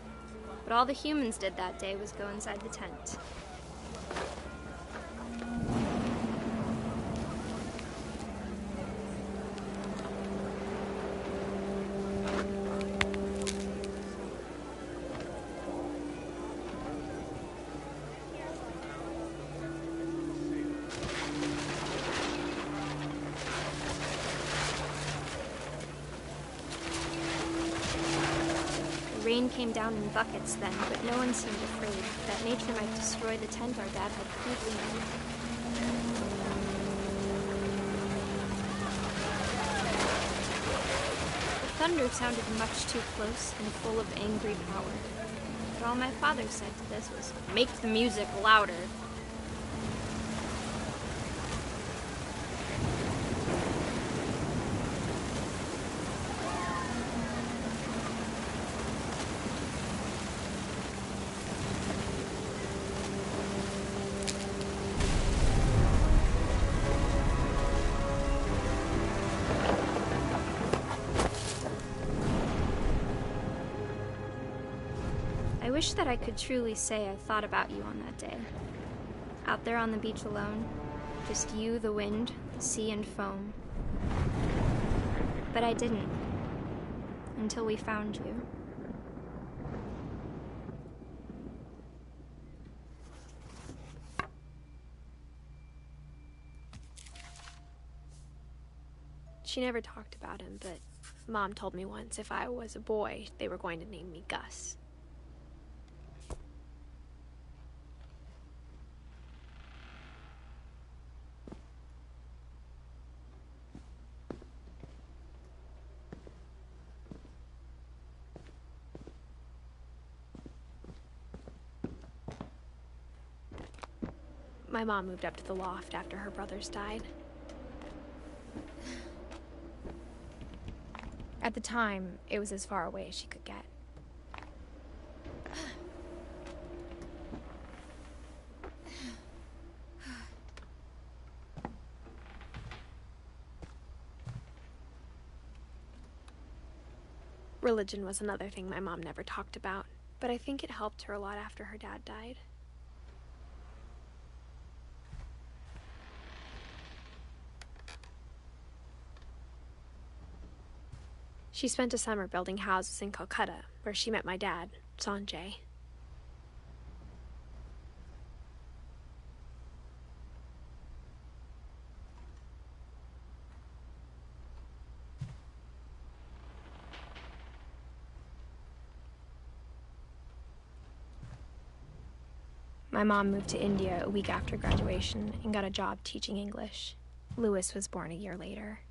But all the humans did that day was go inside the tent. Rain came down in buckets then, but no one seemed afraid that nature might destroy the tent our dad had crudely made. The thunder sounded much too close and full of angry power. But all my father said to this was, "Make the music louder." I wish that I could truly say I thought about you on that day. Out there on the beach alone, just you, the wind, the sea, and foam. But I didn't, until we found you. She never talked about him, but Mom told me once if I was a boy, they were going to name me Gus. My mom moved up to the loft after her brothers died. At the time, it was as far away as she could get. Religion was another thing my mom never talked about, but I think it helped her a lot after her dad died. She spent a summer building houses in Calcutta, where she met my dad, Sanjay. My mom moved to India a week after graduation and got a job teaching English. Louis was born a year later.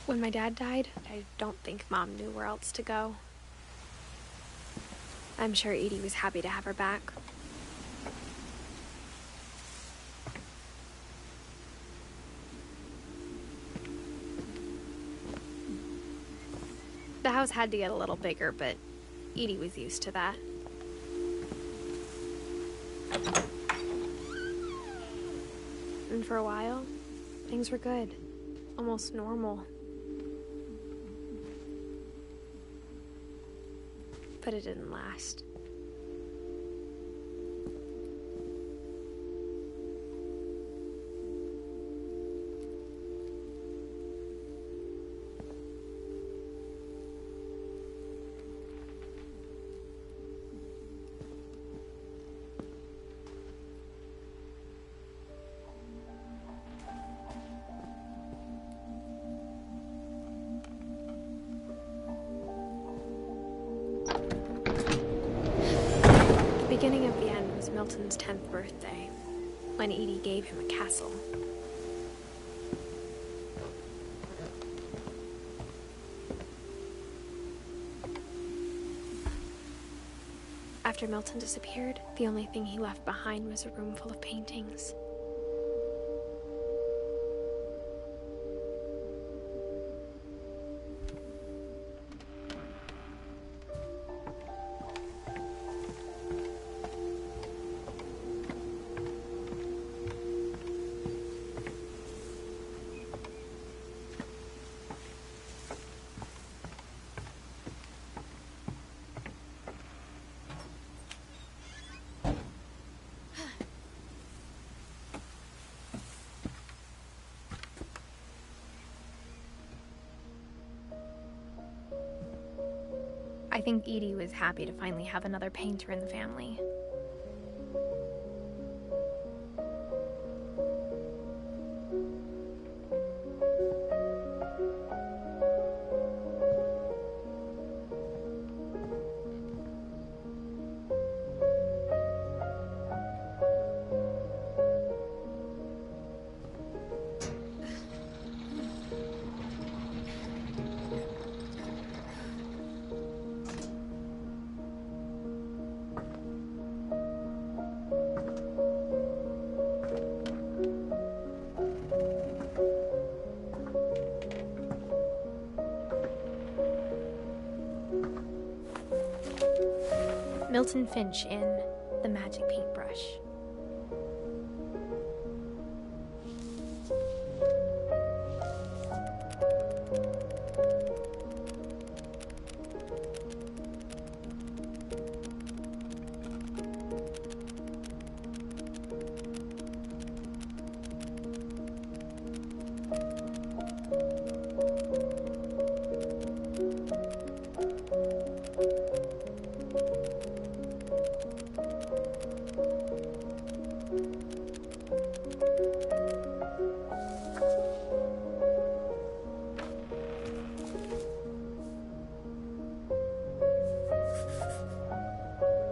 When my dad died, I don't think Mom knew where else to go. I'm sure Edie was happy to have her back. The house had to get a little bigger, but Edie was used to that. And for a while, things were good. Almost normal. But it didn't last. The beginning of the end was Milton's 10th birthday, when Edie gave him a castle. After Milton disappeared, the only thing he left behind was a room full of paintings. think Edie was happy to finally have another painter in the family. Milton Finch in The Magic Paintbrush.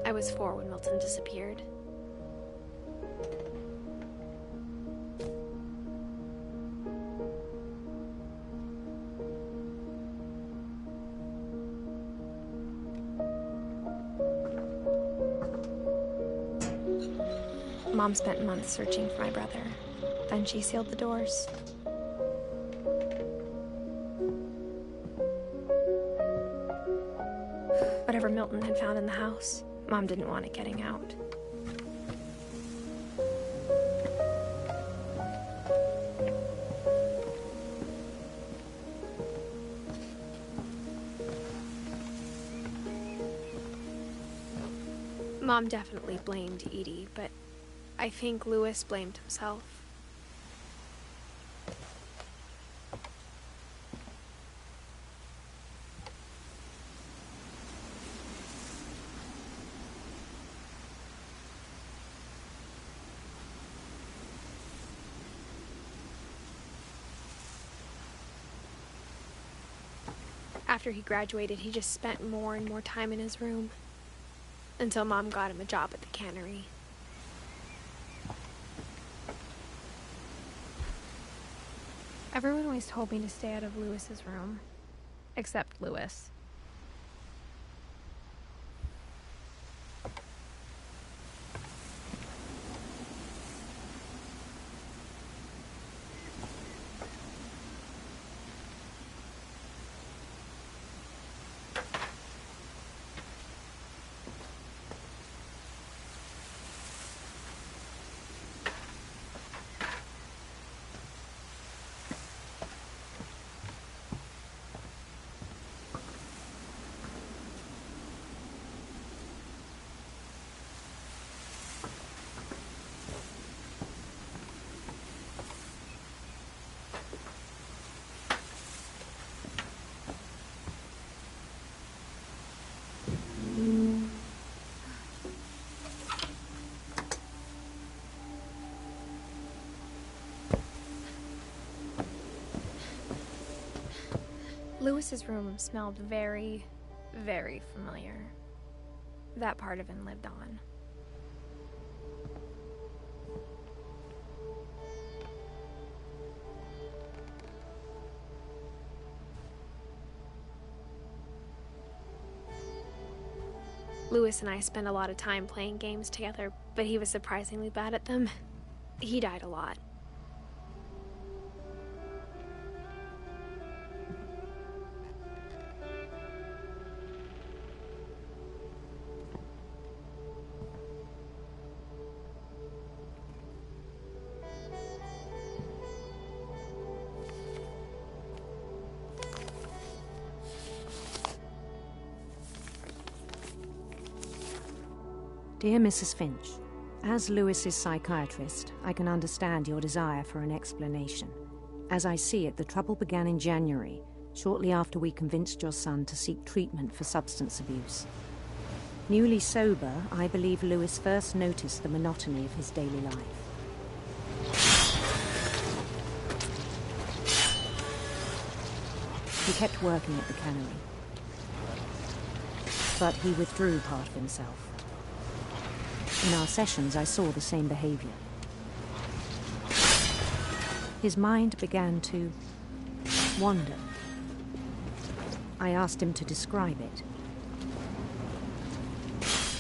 I was 4 when Milton disappeared. Mom spent months searching for my brother. Then she sealed the doors. Whatever Milton had found in the house, Mom didn't want it getting out. Mom definitely blamed Edie, but I think Louis blamed himself. After he graduated, he just spent more and more time in his room, until Mom got him a job at the cannery. Everyone always told me to stay out of Louis's room, except Louis. Louis's room smelled very, very familiar. That part of him lived on. Louis and I spent a lot of time playing games together, but he was surprisingly bad at them. He died a lot. Dear Mrs. Finch, as Louis's psychiatrist, I can understand your desire for an explanation. As I see it, the trouble began in January, shortly after we convinced your son to seek treatment for substance abuse. Newly sober, I believe Lewis first noticed the monotony of his daily life. He kept working at the cannery, but he withdrew part of himself. In our sessions, I saw the same behavior. His mind began to wander. I asked him to describe it.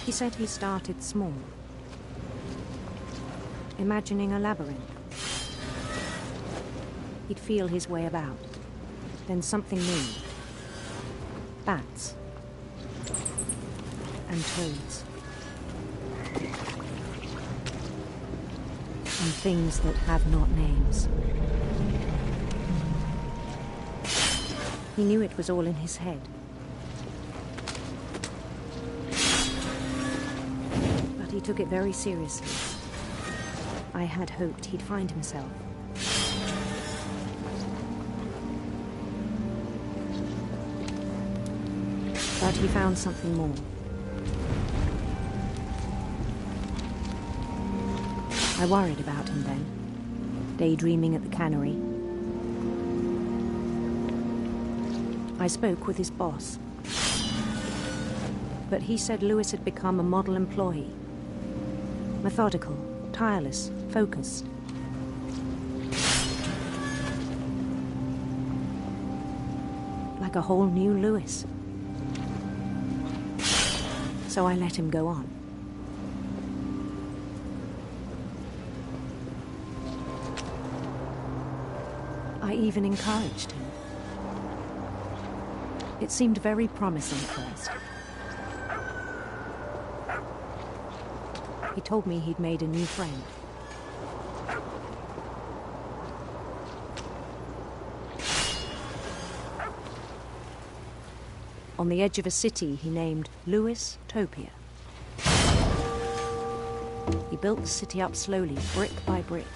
He said he started small, imagining a labyrinth. He'd feel his way about. Then something moved. Bats. And toads. And things that have not names. He knew it was all in his head. But he took it very seriously. I had hoped he'd find himself. But he found something more. I worried about him then, daydreaming at the cannery. I spoke with his boss, but he said Lewis had become a model employee. Methodical, tireless, focused. Like a whole new Lewis. So I let him go on. I even encouraged him. It seemed very promising at first. He told me he'd made a new friend. On the edge of a city he named Lewis-topia. He built the city up slowly, brick by brick.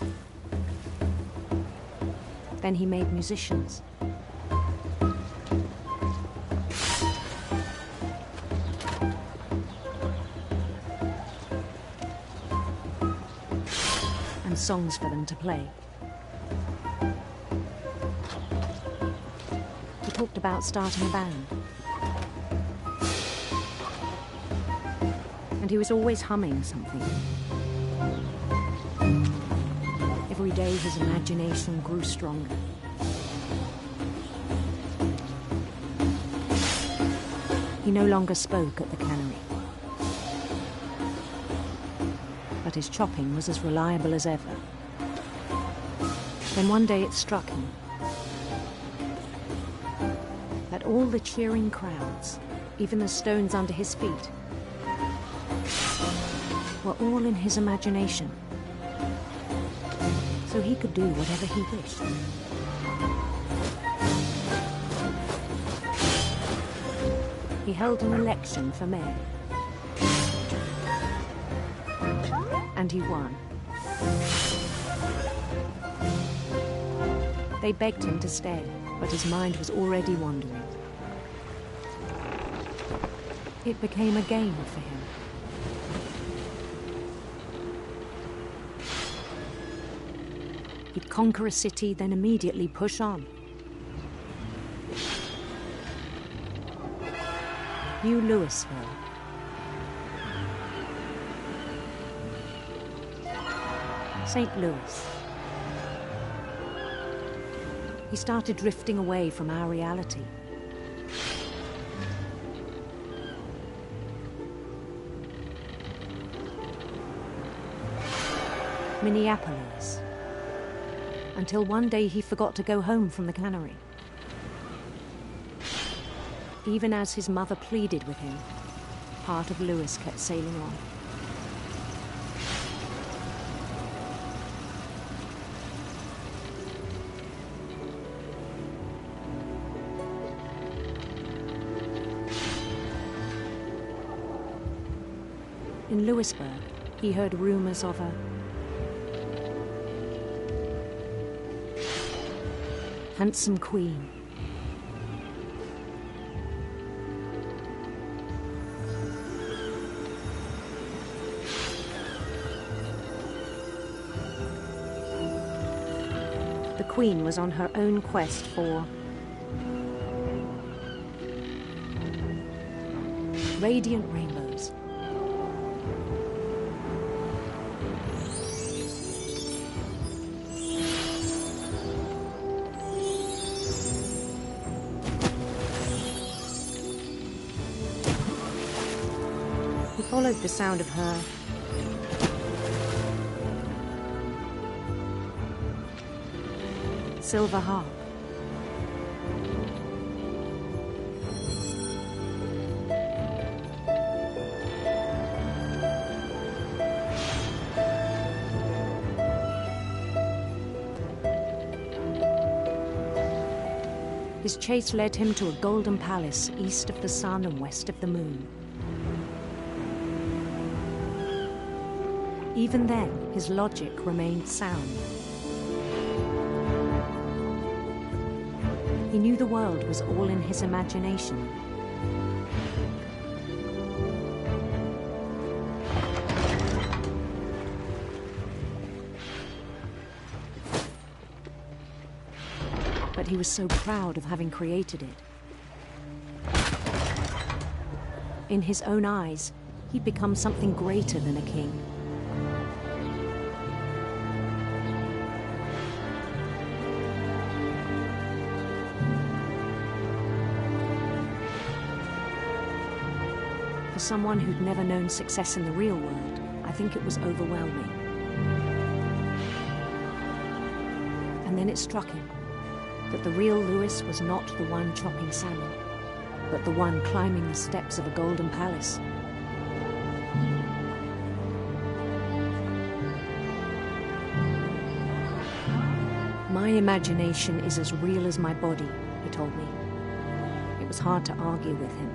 Then he made musicians. And songs for them to play. He talked about starting a band. And he was always humming something. Every day his imagination grew stronger. He no longer spoke at the cannery. But his chopping was as reliable as ever. Then one day it struck him that all the cheering crowds, even the stones under his feet, were all in his imagination. So he could do whatever he wished. He held an election for mayor. And he won. They begged him to stay, but his mind was already wandering. It became a game for him. He'd conquer a city, then immediately push on. New Louisville. St. Louis. He started drifting away from our reality. Minneapolis. Until one day he forgot to go home from the cannery. Even as his mother pleaded with him, part of Lewis kept sailing on. In Lewisburg, he heard rumors of a handsome queen The Queen was on her own quest for radiant rainbows. He followed the sound of her silver harp. His chase led him to a golden palace east of the sun and west of the moon. Even then, his logic remained sound. He knew the world was all in his imagination. But he was so proud of having created it. In his own eyes, he'd become something greater than a king. For someone who'd never known success in the real world, I think it was overwhelming. And then it struck him that the real Lewis was not the one chopping salmon, but the one climbing the steps of a golden palace. My imagination is as real as my body, he told me. It was hard to argue with him.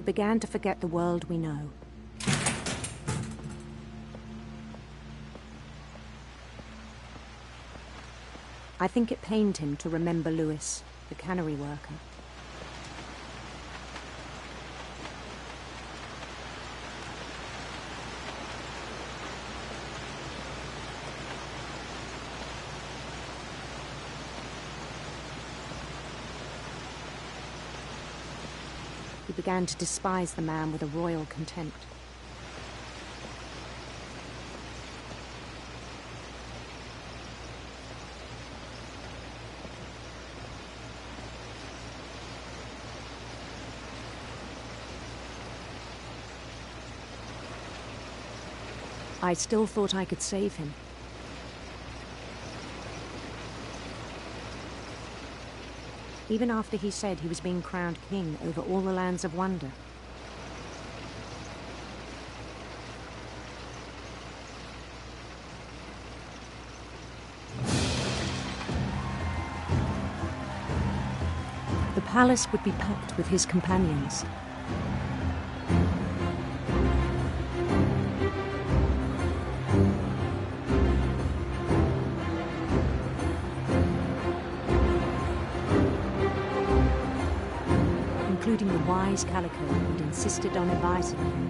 Began to forget the world we know. I think it pained him to remember Lewis, the cannery worker. He began to despise the man with a royal contempt. I still thought I could save him. Even after he said he was being crowned king over all the lands of wonder. The palace would be packed with his companions. Including the wise Calico who'd insisted on advising him.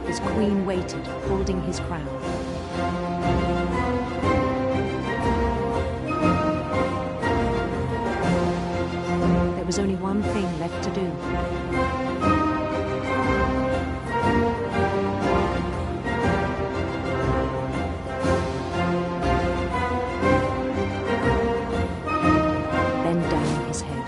His queen waited, holding his crown. There was only one thing left to do. Bend down his head.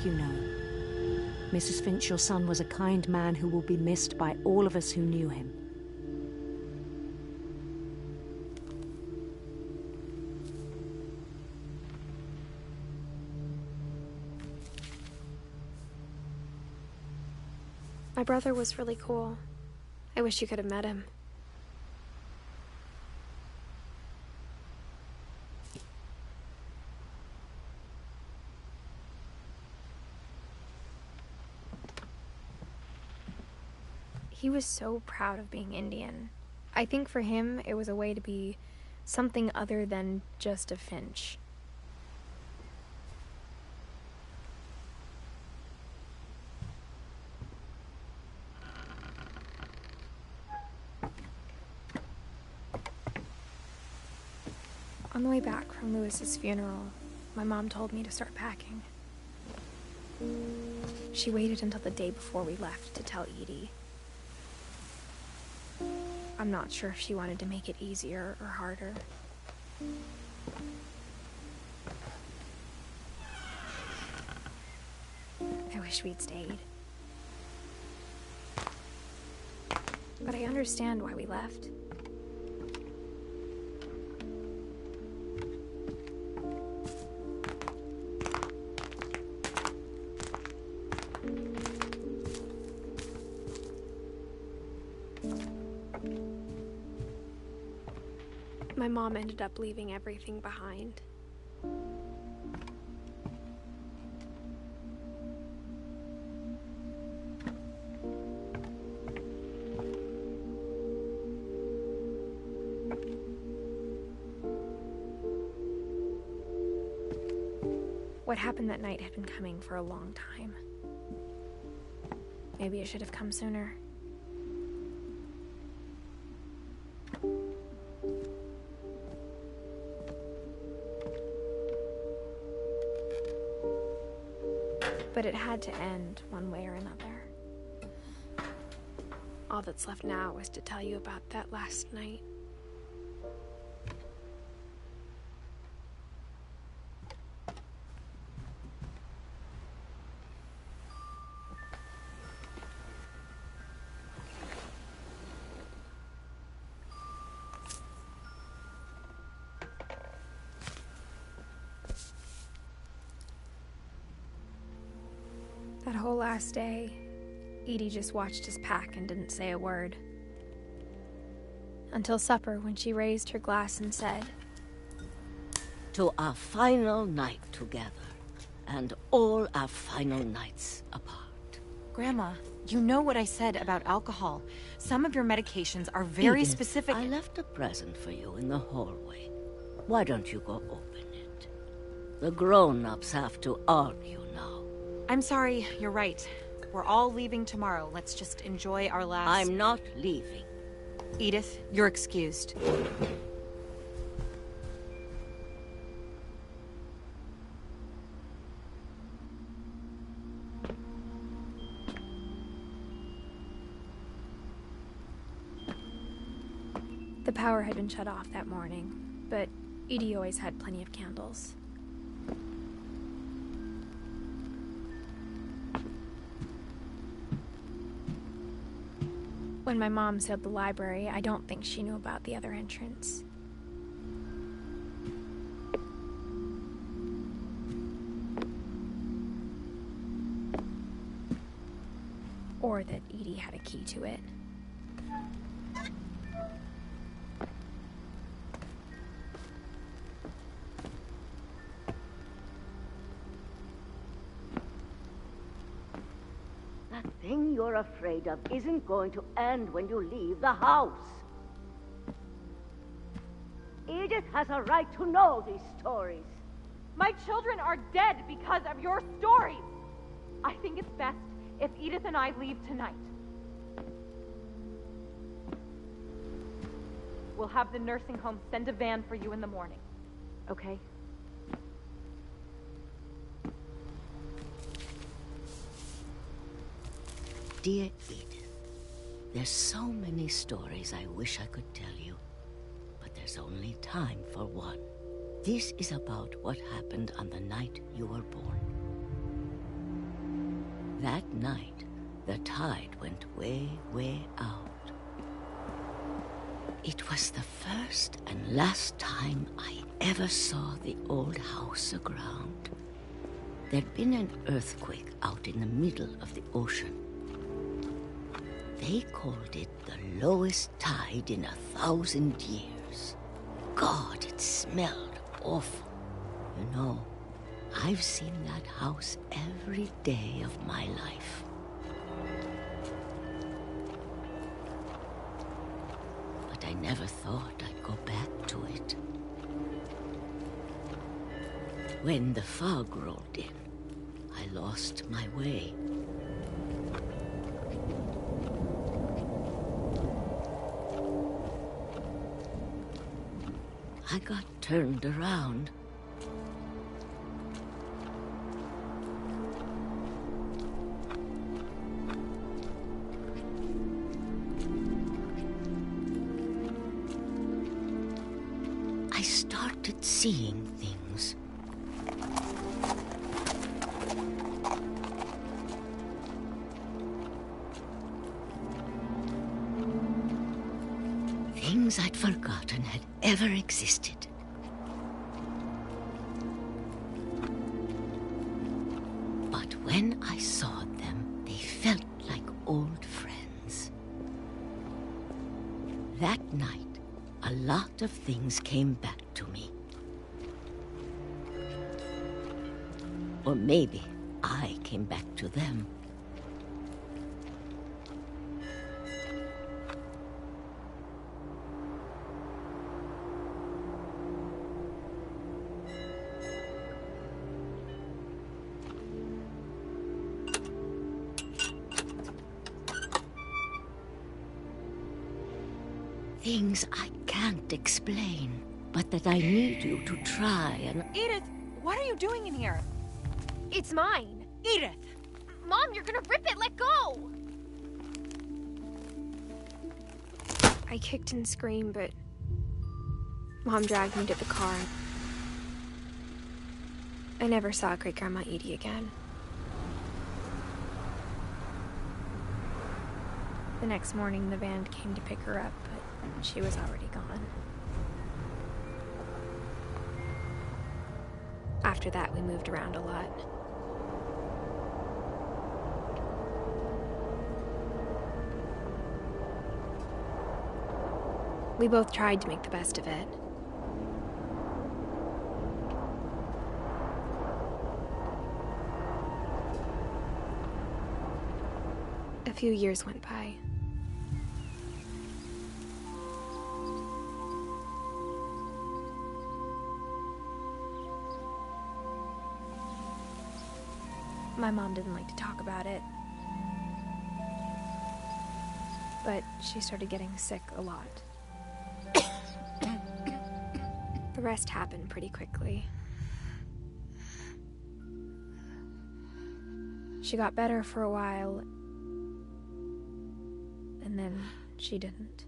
you know. Mrs. Finch, your son was a kind man who will be missed by all of us who knew him. My brother was really cool. I wish you could have met him. He was so proud of being Indian. I think for him, it was a way to be something other than just a Finch. On the way back from Lewis's funeral, my mom told me to start packing. She waited until the day before we left to tell Edie. I'm not sure if she wanted to make it easier or harder. I wish we'd stayed. But I understand why we left. My mom ended up leaving everything behind. What happened that night had been coming for a long time. Maybe it should have come sooner. But it had to end one way or another. All that's left now is to tell you about that last night. That whole last day, Edie just watched us pack and didn't say a word. Until supper, when she raised her glass and said, "To our final night together, and all our final nights apart." Grandma, you know what I said about alcohol. Some of your medications are very Edith, specific. I left a present for you in the hallway. Why don't you go open it? The grown-ups have to argue now. I'm sorry, you're right. We're all leaving tomorrow. Let's just enjoy our last... I'm not leaving. Edith, you're excused. The power had been shut off that morning, but Edie always had plenty of candles. When my mom sealed the library, I don't think she knew about the other entrance. Or that Edie had a key to it. That thing you're afraid of isn't going to end when you leave the house. Edith has a right to know these stories. My children are dead because of your stories. I think it's best if Edith and I leave tonight. We'll have the nursing home send a van for you in the morning, okay? Dear Edith, there's so many stories I wish I could tell you, but there's only time for one. This is about what happened on the night you were born. That night, the tide went way, way out. It was the first and last time I ever saw the old house aground. There'd been an earthquake out in the middle of the ocean. They called it the lowest tide in 1,000 years. God, it smelled awful. You know, I've seen that house every day of my life. But I never thought I'd go back to it. When the fog rolled in, I lost my way. I got turned around. I started seeing things. Things I'd forgotten had ever existed. But when I saw them, they felt like old friends. That night, a lot of things came back to me. Or maybe I came back to them. Things I can't explain, but that I need you to try and... Edith, what are you doing in here? It's mine. Edith! Mom, you're gonna rip it! Let go! I kicked and screamed, but Mom dragged me to the car. I never saw Great-Grandma Edie again. The next morning, the van came to pick her up, but she was already gone. After that, we moved around a lot. We both tried to make the best of it. A few years went by. My mom didn't like to talk about it, but she started getting sick a lot. The rest happened pretty quickly. She got better for a while, and then she didn't.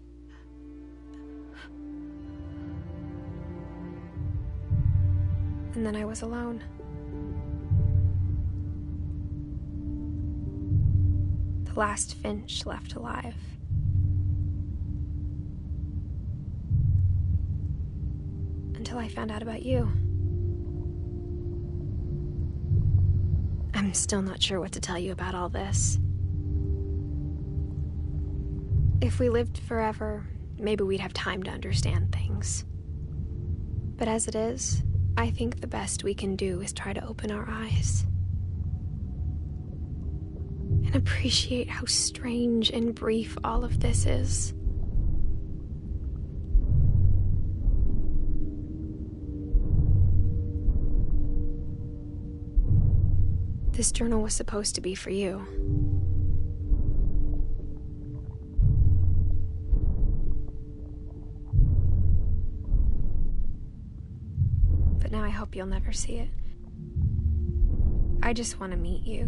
And then I was alone. The last Finch left alive. Until I found out about you. I'm still not sure what to tell you about all this. If we lived forever, maybe we'd have time to understand things. But as it is, I think the best we can do is try to open our eyes. And appreciate how strange and brief all of this is. This journal was supposed to be for you. But now I hope you'll never see it. I just want to meet you.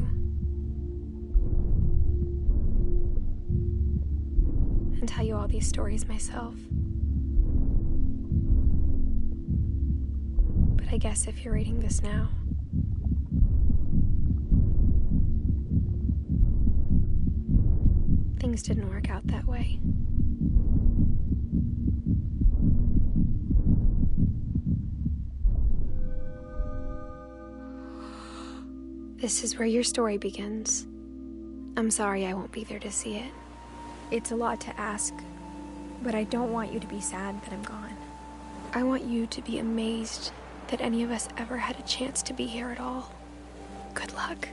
And tell you all these stories myself. But I I guess, if you're reading this now. things didn't work out that way. This is where your story begins. I'm sorry I won't be there to see it. It's a lot to ask, but I don't want you to be sad that I'm gone. I want you to be amazed that any of us ever had a chance to be here at all. Good luck.